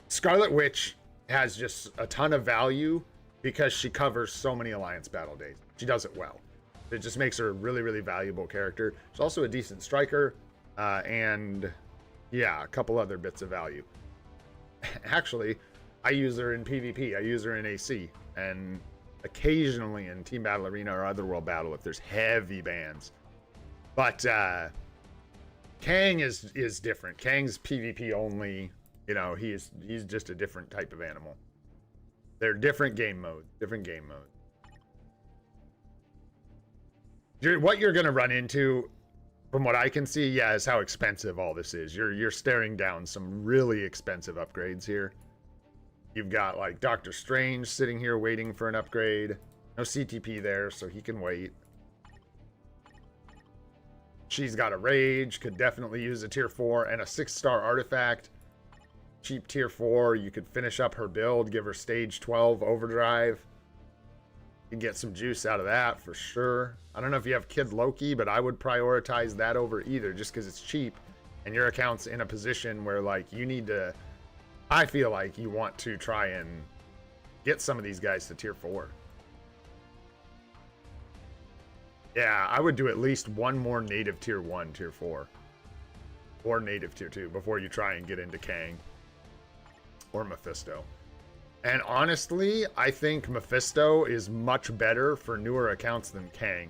A: Scarlet Witch has just a ton of value because she covers so many Alliance battle days. She does it well. It just makes her a really, really valuable character. She's also a decent striker, and yeah, a couple other bits of value. Actually, I use her in PvP. I use her in AC, and occasionally in Team Battle Arena or Otherworld Battle if there's heavy bans. But Kang is different. Kang's PvP only. You know, he's just a different type of animal. They're different game modes. What you're gonna run into, from what I can see, yeah, is how expensive all this is. You're staring down some really expensive upgrades here. You've got like Doctor Strange sitting here waiting for an upgrade. No CTP there, so he can wait. She's got a Rage, could definitely use a tier 4 and a 6-star artifact. Cheap tier 4, you could finish up her build, give her stage 12 overdrive. You can get some juice out of that for sure. I don't know if you have Kid Loki, but I would prioritize that over either just because it's cheap and your account's in a position where like you need to, I feel like you want to try and get some of these guys to tier 4. Yeah, I would do at least one more native tier 1, tier 4. Or native tier 2 before you try and get into Kang. Or Mephisto. And honestly, I think Mephisto is much better for newer accounts than Kang.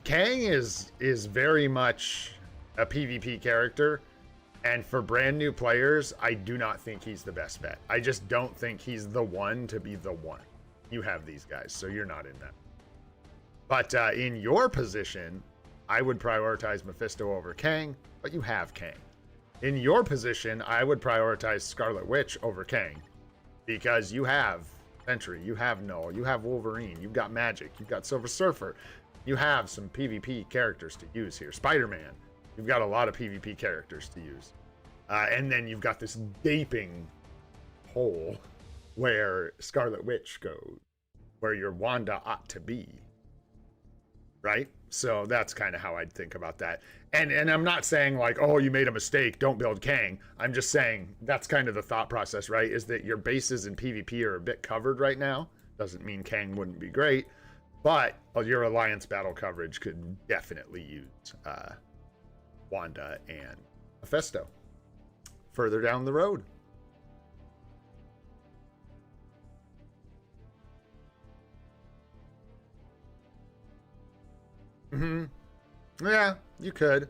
A: Kang is very much a PvP character. And for brand new players, I do not think he's the best bet. I just don't think he's the one to be the one. You have these guys, so you're not in that. But in your position, I would prioritize Mephisto over Kang, but you have Kang. In your position, I would prioritize Scarlet Witch over Kang, because you have Sentry, you have Null, you have Wolverine, you've got Magic, you've got Silver Surfer, you have some PvP characters to use here. Spider-Man, you've got a lot of PvP characters to use. And then you've got this gaping hole where Scarlet Witch goes, where your Wanda ought to be. Right? So that's kind of how I'd think about that. And I'm not saying like, oh, you made a mistake, don't build Kang. I'm just saying that's kind of the thought process, right? Is that your bases in PvP are a bit covered right now. Doesn't mean Kang wouldn't be great, but your Alliance battle coverage could definitely use Wanda and Mephisto further down the road. Yeah, you could.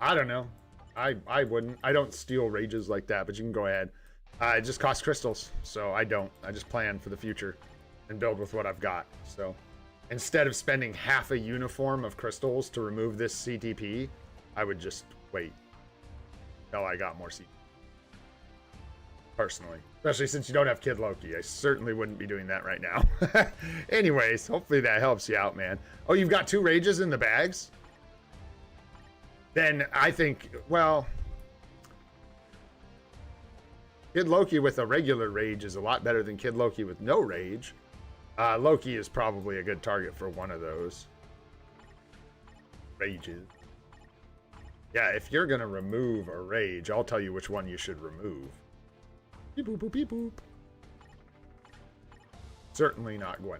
A: I don't know. I wouldn't. I don't steal rages like that, but you can go ahead. It just costs crystals, so I don't. I just plan for the future and build with what I've got. So instead of spending half a uniform of crystals to remove this CTP, I would just wait until I got more CTP. Personally, especially since you don't have Kid Loki, I certainly wouldn't be doing that right now. Anyways, hopefully that helps you out, man. Oh, you've got 2 rages in the bags? Then I think, well, Kid Loki with a regular rage is a lot better than Kid Loki with no rage. Loki is probably a good target for one of those rages. Yeah, if you're gonna remove a rage, I'll tell you which one you should remove. Beep boop boop beep boop. Certainly not Gwen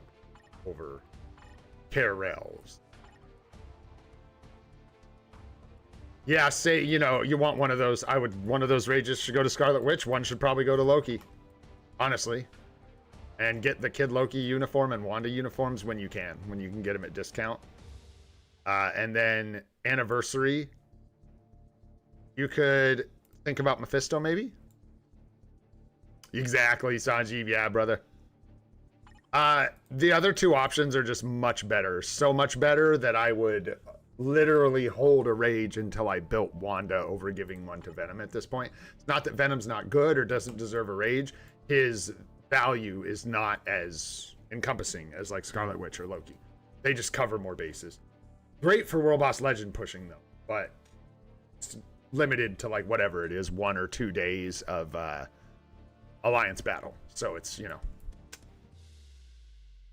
A: over Carel's. Yeah, say, you know, you want one of those. One of those rages should go to Scarlet Witch. One should probably go to Loki. Honestly. And get the Kid Loki uniform and Wanda uniforms when you can get them at discount. And then Anniversary. You could think about Mephisto, maybe? Exactly, Sanjeev. Yeah, brother. The other 2 options are just much better. So much better that I would literally hold a rage until I built Wanda over giving one to Venom at this point. It's not that Venom's not good or doesn't deserve a rage. His value is not as encompassing as like Scarlet Witch or Loki. They just cover more bases. Great for World Boss Legend pushing though, but limited to like whatever it is, 1 or 2 days of alliance battle. So it's, you know,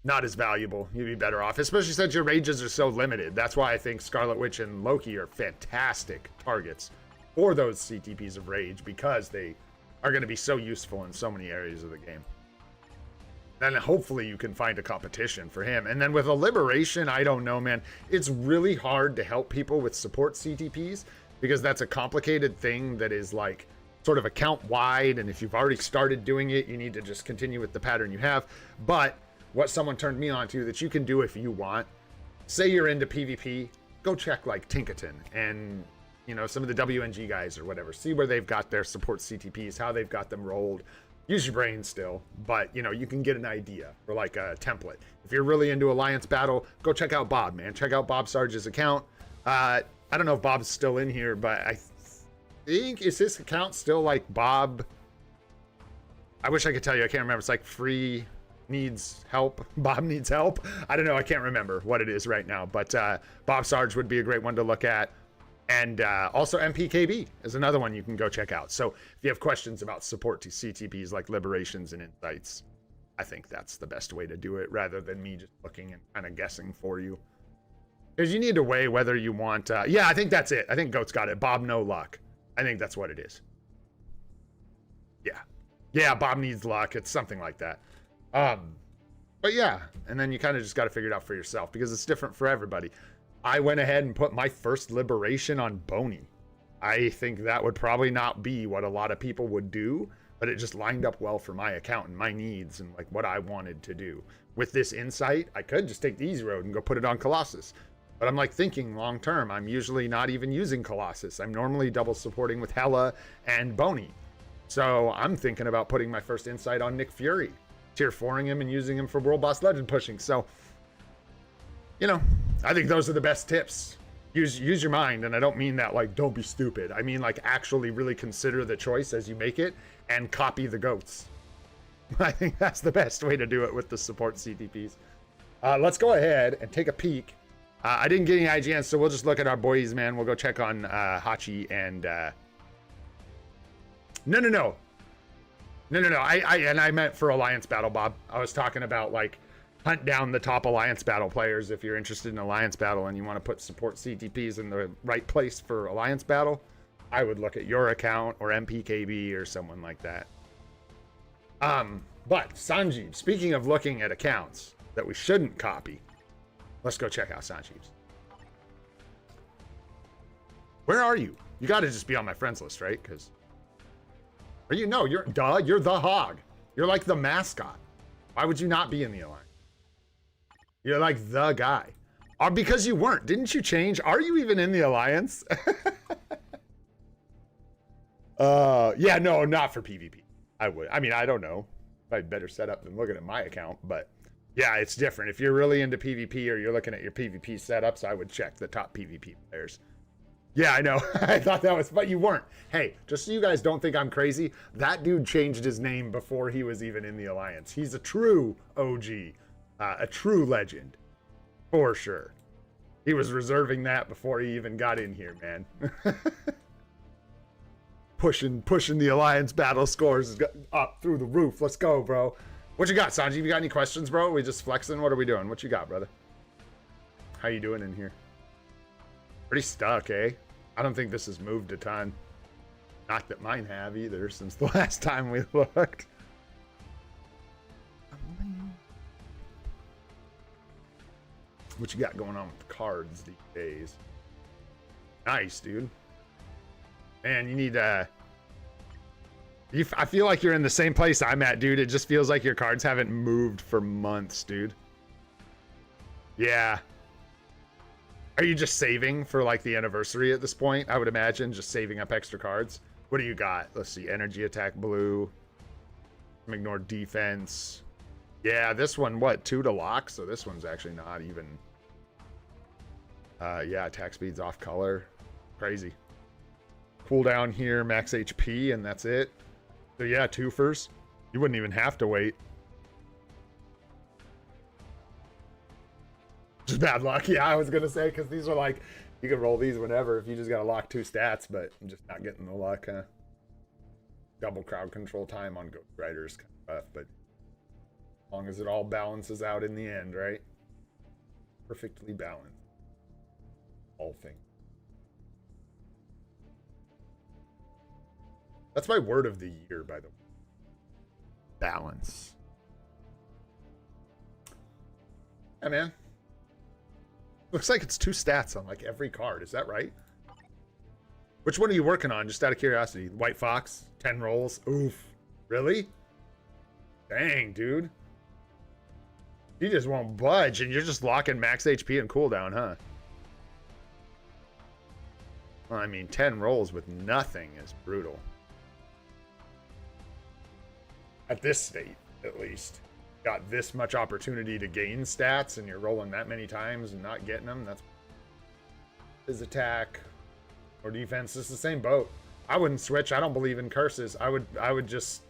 A: not as valuable. You'd be better off, especially since your rages are so limited. That's why I think Scarlet Witch and Loki are fantastic targets for those CTPs of rage, because they are going to be so useful in so many areas of the game. Then hopefully you can find a competition for him. And then with a liberation, I don't know, man. It's really hard to help people with support CTPs, because that's a complicated thing that is like sort of account wide. And if you've already started doing it, you need to just continue with the pattern you have. But what someone turned me on to that you can do if you want, say you're into PvP, go check like Tinkaton and, you know, some of the WNG guys or whatever. See where they've got their support CTPs, how they've got them rolled. Use your brain still, but, you know, you can get an idea for like a template. If you're really into Alliance Battle, go check out Bob, man. Check out Bob Sarge's account. I don't know if Bob's still in here, but I think, is his account still like Bob? I wish I could tell you. I can't remember. It's like free needs help. Bob needs help. I don't know. I can't remember what it is right now, but Bob Sarge would be a great one to look at. And also MPKB is another one you can go check out. So if you have questions about support to CTPs like Liberations and Insights, I think that's the best way to do it, rather than me just looking and kind of guessing for you. Because you need to weigh whether you want... yeah, I think that's it. I think Goat's got it. Bob No Luck. I think that's what it is. Yeah. Yeah, Bob needs luck. It's something like that. But yeah, and then you kind of just got to figure it out for yourself, because it's different for everybody. I went ahead and put my first liberation on Boney. I think that would probably not be what a lot of people would do, but it just lined up well for my account and my needs and like what I wanted to do. With this insight, I could just take the easy road and go put it on Colossus. But I'm like thinking long term, I'm usually not even using Colossus. I'm normally double supporting with Hela and Boney. So I'm thinking about putting my first insight on Nick Fury, tier 4ing him and using him for World Boss Legend pushing. So, you know, I think those are the best tips. Use your mind, and I don't mean that like don't be stupid. I mean like actually really consider the choice as you make it and copy the goats. I think that's the best way to do it with the support CTPs. Let's go ahead and take a peek. I didn't get any IGNs, so we'll just look at our boys, man. We'll go check on Hachi and... No. I meant for Alliance Battle, Bob. I was talking about like hunt down the top Alliance Battle players. If you're interested in Alliance Battle and you want to put support CTPs in the right place for Alliance Battle, I would look at your account or MPKB or someone like that. But Sanjeev, speaking of looking at accounts that we shouldn't copy, let's go check out Sanjeev's. Where are you? You got to just be on my friends list, right? Because, or you know, you're the hog. You're like the mascot. Why would you not be in the alliance? You're like the guy. Because you weren't. Didn't you change? Are you even in the alliance? Yeah, no, not for PvP. I mean, I don't know. I'd better set up than looking at my account, but yeah, it's different. If you're really into PvP or you're looking at your PvP setups, I would check the top PvP players. Yeah, I know. I thought that was, but you weren't. Hey, just so you guys don't think I'm crazy, that dude changed his name before he was even in the alliance. He's a true OG, a true legend, for sure. He was reserving that before he even got in here, man. pushing the alliance battle scores up through the roof. Let's go, bro. What you got, Sanjeev? You got any questions, bro? We just flexing? What are we doing? What you got, brother? How you doing in here? Pretty stuck, eh? I don't think this has moved a ton. Not that mine have either since the last time we looked. What you got going on with the cards these days? Nice, dude. Man, you need I feel like you're in the same place I'm at, dude. It just feels like your cards haven't moved for months, dude. Yeah. Are you just saving for like the anniversary at this point? I would imagine just saving up extra cards. What do you got? Let's see. Energy attack blue. Ignore defense. Yeah, this one, what? 2 to lock? So this one's actually not even... yeah, attack speed's off color. Crazy. Cooldown here, max HP, and that's it. So yeah, 2-fers. You wouldn't even have to wait. Just bad luck. Yeah, I was gonna say, because these are like You can roll these whenever if you just got to lock 2 stats, but I'm just not getting the luck, huh? Double crowd control time on Ghost Riders kind of rough, but as long as it all balances out in the end, right? Perfectly balanced. All things. That's my word of the year, by the way. Balance. Yeah, man. Looks like it's 2 stats on like every card. Is that right? Which one are you working on? Just out of curiosity. White Fox, 10 rolls. Oof. Really? Dang, dude. You just won't budge, and you're just locking max HP and cooldown, huh? Well, I mean, 10 rolls with nothing is brutal. At this state, at least. Got this much opportunity to gain stats, and you're rolling that many times and not getting them. That's his attack or defense. It's the same boat. I wouldn't switch. I don't believe in curses. I would just,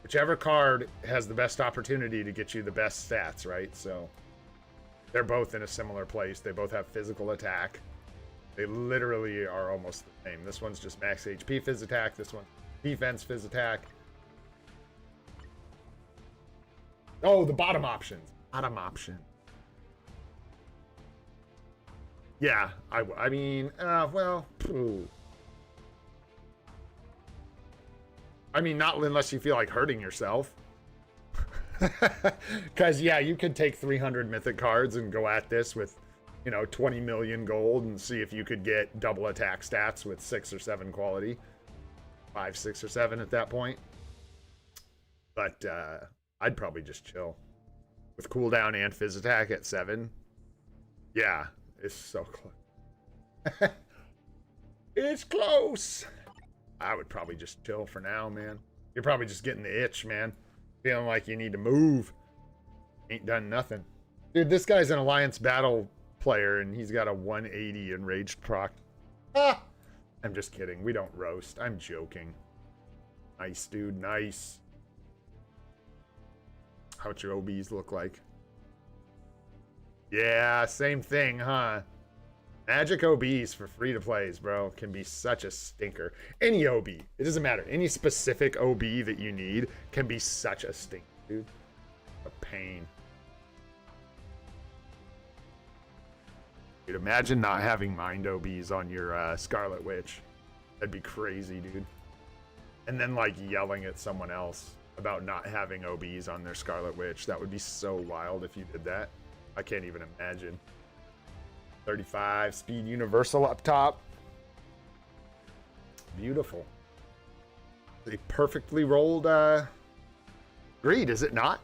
A: whichever card has the best opportunity to get you the best stats, right? So they're both in a similar place. They both have physical attack. They literally are almost the same. This one's just max HP phys attack. This one defense phys attack. Oh, the bottom options. Bottom option. Yeah, I mean, well, phew. I mean, not unless you feel like hurting yourself. Because, yeah, you could take 300 mythic cards and go at this with, you know, 20 million gold and see if you could get double attack stats with 6 or 7 quality. 5, 6, or 7 at that point. But, I'd probably just chill. With cooldown and phys attack at 7. Yeah, it's so close. It's close. I would probably just chill for now, man. You're probably just getting the itch, man. Feeling like you need to move. Ain't done nothing. Dude, this guy's an Alliance Battle player, and he's got a 180 enraged proc. Ah! I'm just kidding. We don't roast. I'm joking. Nice, dude. Nice. How'd your OBs look like? Yeah, same thing, huh? Magic OBs for free-to-plays, bro, can be such a stinker. Any OB, it doesn't matter. Any specific OB that you need can be such a stink, dude. A pain. Dude, imagine not having mind OBs on your Scarlet Witch. That'd be crazy, dude. And then, like, yelling at someone else about not having OBs on their Scarlet Witch. That would be so wild if you did that. I can't even imagine. 35 speed universal up top. Beautiful. A perfectly rolled greed, is it not?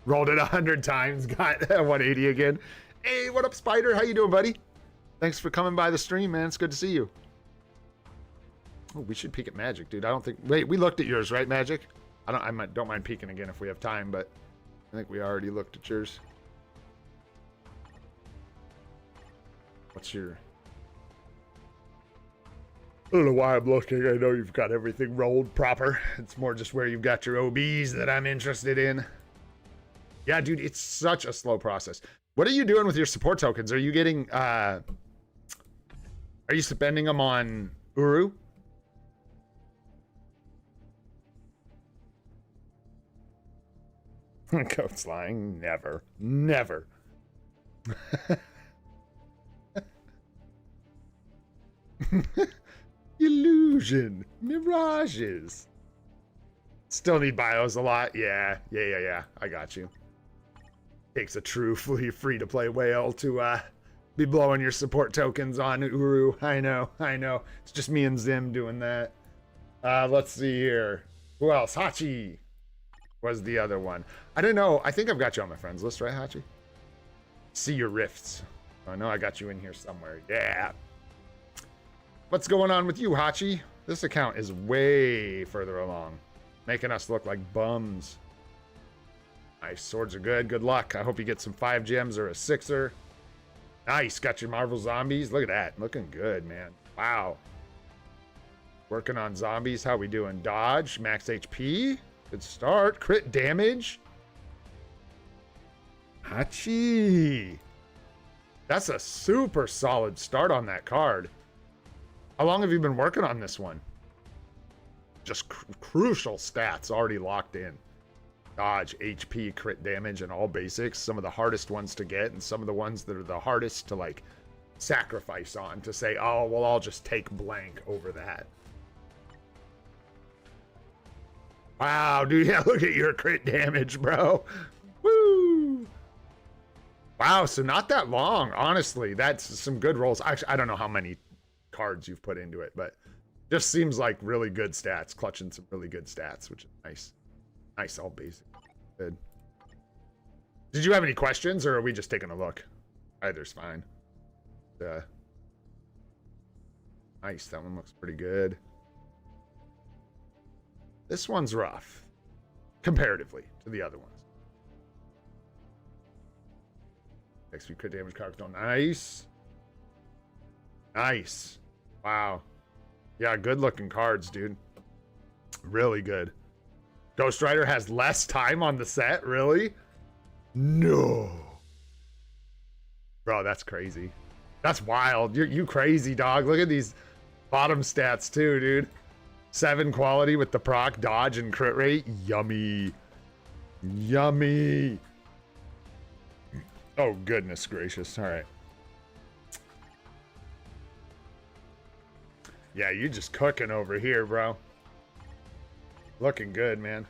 A: Rolled it 100 times, got 180 again. Hey, what up, Spider? How you doing, buddy? Thanks for coming by the stream, man. It's good to see you. Oh, we should peek at Magic, dude. I don't think... Wait, we looked at yours, right, Magic? I don't mind peeking again if we have time, but I think we already looked at yours. What's your... I don't know why I'm looking. I know you've got everything rolled proper. It's more just where you've got your OBs that I'm interested in. Yeah, dude, it's such a slow process. What are you doing with your support tokens? Are you getting... Are you spending them on Uru? Goat's lying. Never. Never. Illusion. Mirages. Still need bios a lot. Yeah. I got you. Takes a true free-to-play whale to be blowing your support tokens on Uru. I know. It's just me and Zim doing that. Let's see here. Who else? Hachi was the other one. I don't know. I think I've got you on my friends list, right, Hachi? See your rifts. I know I got you in here somewhere. Yeah. What's going on with you, Hachi? This account is way further along, making us look like bums. Nice. Swords are good. Good luck. I hope you get some 5 gems or a 6er. Nice. Got your Marvel zombies. Look at that. Looking good, man. Wow. Working on zombies. How we doing? Dodge. Max HP. Good start. Crit damage. Hachi. That's a super solid start on that card. How long have you been working on this one? Just crucial stats already locked in. Dodge, HP, crit damage, and all basics. Some of the hardest ones to get, and some of the ones that are the hardest to like sacrifice on to say, oh, well, I'll just take blank over that. Wow, dude, yeah, look at your crit damage, bro. Woo! Wow, so not that long, honestly. That's some good rolls. Actually, I don't know how many cards you've put into it, but just seems like really good stats, clutching some really good stats, which is nice. Nice, all basic. Good. Did you have any questions, or are we just taking a look? Either's fine. Nice, that one looks pretty good. This one's rough, comparatively to the other ones. XP crit damage cards don't. Nice. Nice. Wow. Yeah, good looking cards, dude. Really good. Ghost Rider has less time on the set? Really? No. Bro, that's crazy. That's wild. You crazy, dog. Look at these bottom stats, too, dude. 7 quality with the proc, dodge, and crit rate. Yummy. Yummy. Oh, goodness gracious. All right. Yeah, you just cooking over here, bro. Looking good, man.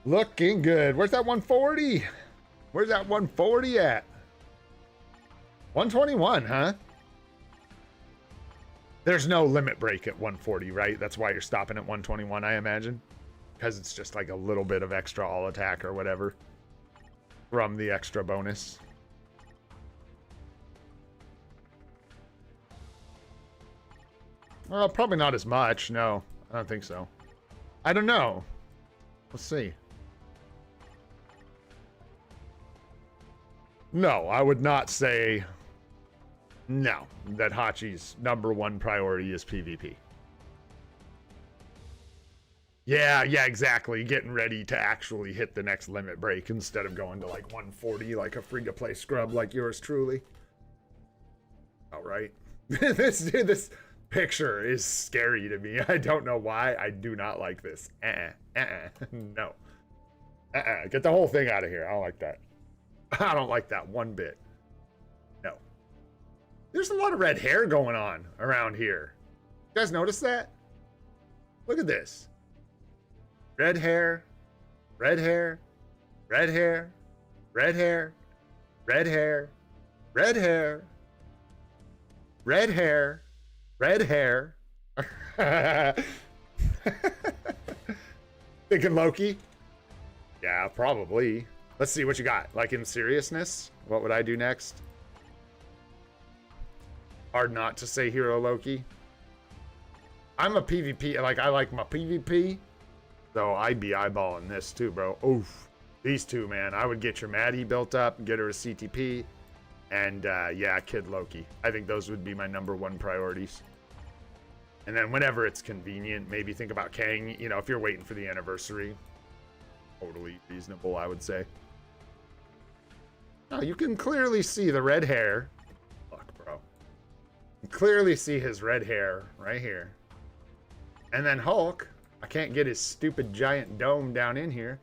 A: Looking good. Where's that 140? Where's that 140 at? 121, huh? There's no limit break at 140, right? That's why you're stopping at 121, I imagine. Because it's just like a little bit of extra all attack or whatever from the extra bonus. Well, probably not as much. No, I don't think so. I don't know. Let's see. No, I would not say no, that Hachi's #1 priority is PvP. Yeah, exactly. Getting ready to actually hit the next limit break instead of going to like 140 like a free-to-play scrub like yours truly. All right. This picture is scary to me. I don't know why. I do not like this. No. Get the whole thing out of here. I don't like that. I don't like that one bit. No. There's a lot of red hair going on around here. You guys notice that? Look at this. Red hair, red hair, red hair, red hair, red hair, red hair, red hair, red hair. Thinking Loki? Yeah, probably. Let's see what you got. Like in seriousness, what would I do next? Hard not to say Hero Loki. I'm a PvP, like I like my PvP. So I'd be eyeballing this too, bro. Oof. These two, man. I would get your Maddie built up, get her a CTP, and yeah, Kid Loki. I think those would be my #1 priorities. And then whenever it's convenient, maybe think about Kang, you know, if you're waiting for the anniversary. Totally reasonable, I would say. Oh, you can clearly see the red hair. Look, bro. You can clearly see his red hair right here. And then Hulk. I can't get his stupid giant dome down in here.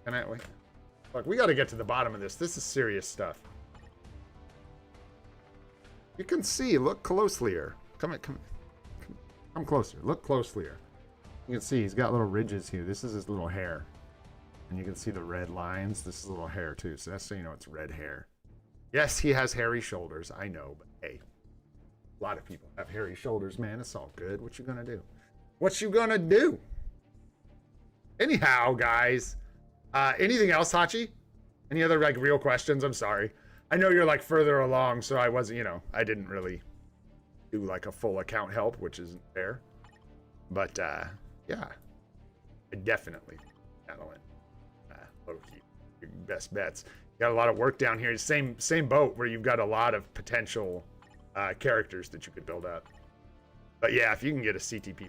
A: Can I? Look, we got to get to the bottom of this. This is serious stuff. You can see. Look closely here. Come closer. Look closely here. You can see he's got little ridges here. This is his little hair. And you can see the red lines. This is a little hair too. So that's so you know it's red hair. Yes, he has hairy shoulders. I know, but hey. A lot of people have hairy shoulders, man. It's all good. What you gonna do? What you gonna do? Anyhow, guys. Anything else, Hachi? Any other like real questions? I'm sorry. I know you're like further along, so I wasn't, you know, I didn't really do like a full account help, which isn't fair. But yeah, I definitely Madeline, Loki, your best bets. You got a lot of work down here. Same boat where you've got a lot of potential characters that you could build up. But yeah, if you can get a CTP.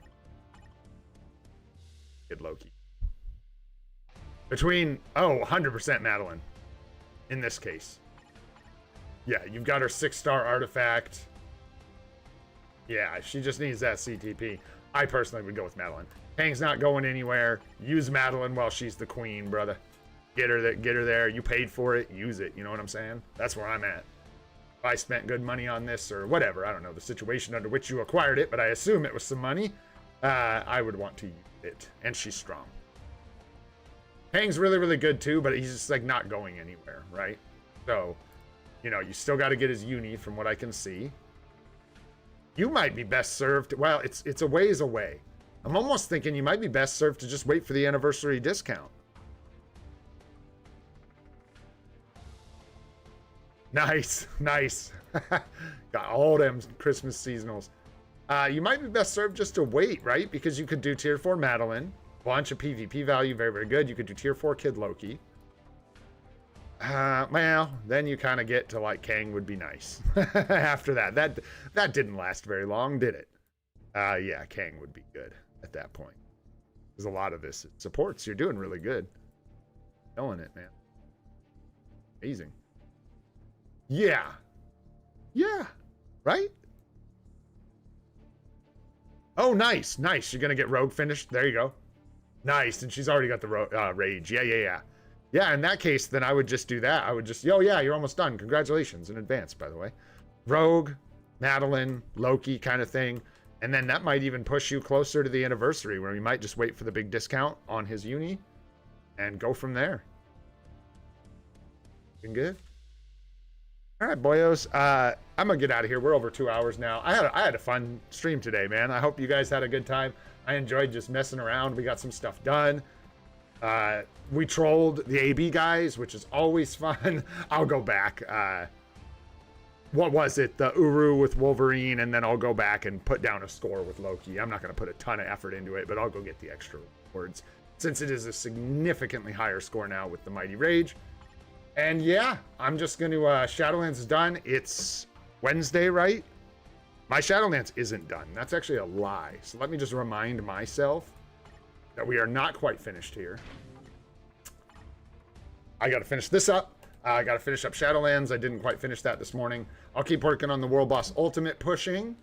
A: Kid Loki. Between, 100% Madeline. In this case. Yeah, you've got her 6-star artifact. Yeah, she just needs that CTP. I personally would go with Madeline. Kang's not going anywhere. Use Madeline while she's the queen, brother. Get her there. You paid for it. Use it. You know what I'm saying? That's where I'm at. If I spent good money on this or whatever, I don't know the situation under which you acquired it, but I assume it was some money. I would want to use it. And she's strong. Kang's really, really good too, but he's just like not going anywhere, right? So, you know, you still got to get his uni from what I can see. You might be best served. Well, it's a ways away. I'm almost thinking you might be best served to just wait for the anniversary discount. Nice. Got all them Christmas seasonals. You might be best served just to wait, right? Because you could do tier 4 Madeline. Bunch of PvP value, very, very good. You could do tier 4 Kid Loki. Well, then you kind of get to like Kang would be nice. After that. That didn't last very long, did it? Yeah, Kang would be good at that point. There's a lot of this supports. You're doing really good. Killing it, man. Amazing. Yeah. Right? Oh, nice. You're going to get Rogue finished. There you go. Nice. And she's already got the Rage. Yeah. Yeah, in that case, then I would just do that. I would just, oh yeah, you're almost done. Congratulations in advance, by the way. Rogue, Madeline, Loki kind of thing. And then that might even push you closer to the anniversary where you might just wait for the big discount on his uni and go from there. Looking good? All right, boyos. I'm going to get out of here. We're over 2 hours now. I had a fun stream today, man. I hope you guys had a good time. I enjoyed just messing around. We got some stuff done. We trolled the AB guys, which is always fun. I'll go back. What was it? The Uru with Wolverine, and then I'll go back and put down a score with Loki. I'm not going to put a ton of effort into it, but I'll go get the extra rewards since it is a significantly higher score now with the Mighty Rage. And yeah, I'm just going to, Shadowlands is done. It's Wednesday, right? My Shadowlands isn't done. That's actually a lie. So let me just remind myself that we are not quite finished here. I got to finish this up. I got to finish up Shadowlands. I didn't quite finish that this morning. I'll keep working on the World Boss Ultimate pushing.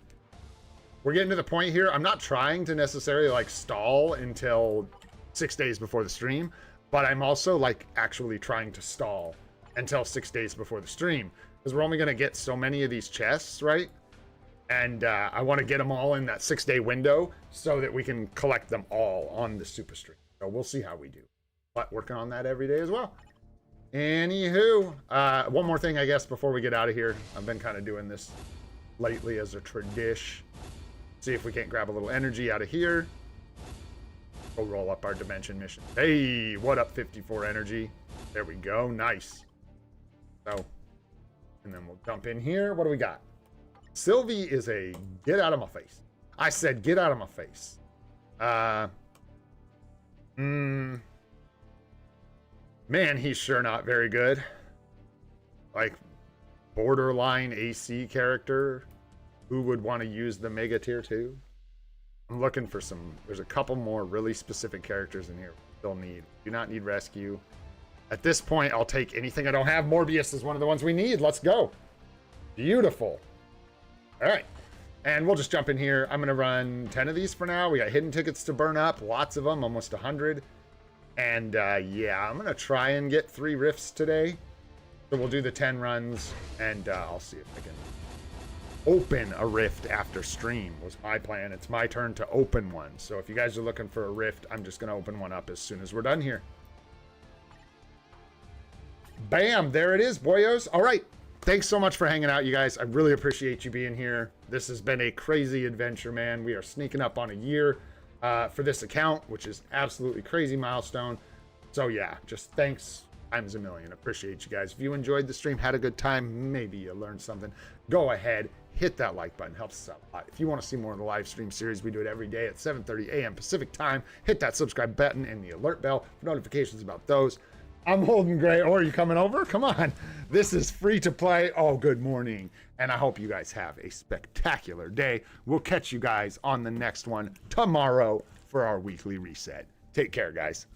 A: We're getting to the point here. I'm not trying to necessarily like stall until 6 days before the stream, but I'm also like actually trying to stall until 6 days before the stream because we're only going to get so many of these chests, right? And I want to get them all in that 6-day window so that we can collect them all on the super stream. So we'll see how we do. But working on that every day as well. Anywho, one more thing, I guess, before we get out of here. I've been kind of doing this lately as a tradition. See if we can't grab a little energy out of here. Go roll up our dimension mission. Hey, what up, 54 energy? There we go. Nice. So, and then we'll jump in here. What do we got? Sylvie is a get out of my face. I said get out of my face. Man, he's sure not very good. Like, borderline AC character. Who would want to use the Mega Tier 2? I'm looking for some... There's a couple more really specific characters in here we still need. Do not need rescue. At this point, I'll take anything I don't have. Morbius is one of the ones we need. Let's go. Beautiful. All right. And we'll just jump in here. I'm going to run 10 of these for now. We got hidden tickets to burn up. Lots of them. Almost 100. And yeah, I'm going to try and get 3 rifts today. So we'll do the 10 runs. And I'll see if I can open a rift after stream was my plan. It's my turn to open one. So if you guys are looking for a rift, I'm just going to open one up as soon as we're done here. Bam. There it is, boyos. All right. Thanks so much for hanging out, you guys. I really appreciate you being here. This has been a crazy adventure, man. We are sneaking up on a year for this account, which is absolutely crazy milestone. So yeah, just thanks times a million. Appreciate you guys. If you enjoyed the stream, had a good time, maybe you learned something, go ahead, hit that like button. Helps us out a lot. If you want to see more of the live stream series, we do it every day at 7:30 a.m. Pacific time. Hit that subscribe button and the alert bell for notifications about those. I'm holding gray. Or are you coming over? Come on. This is free to play. Oh, good morning. And I hope you guys have a spectacular day. We'll catch you guys on the next one tomorrow for our weekly reset. Take care, guys.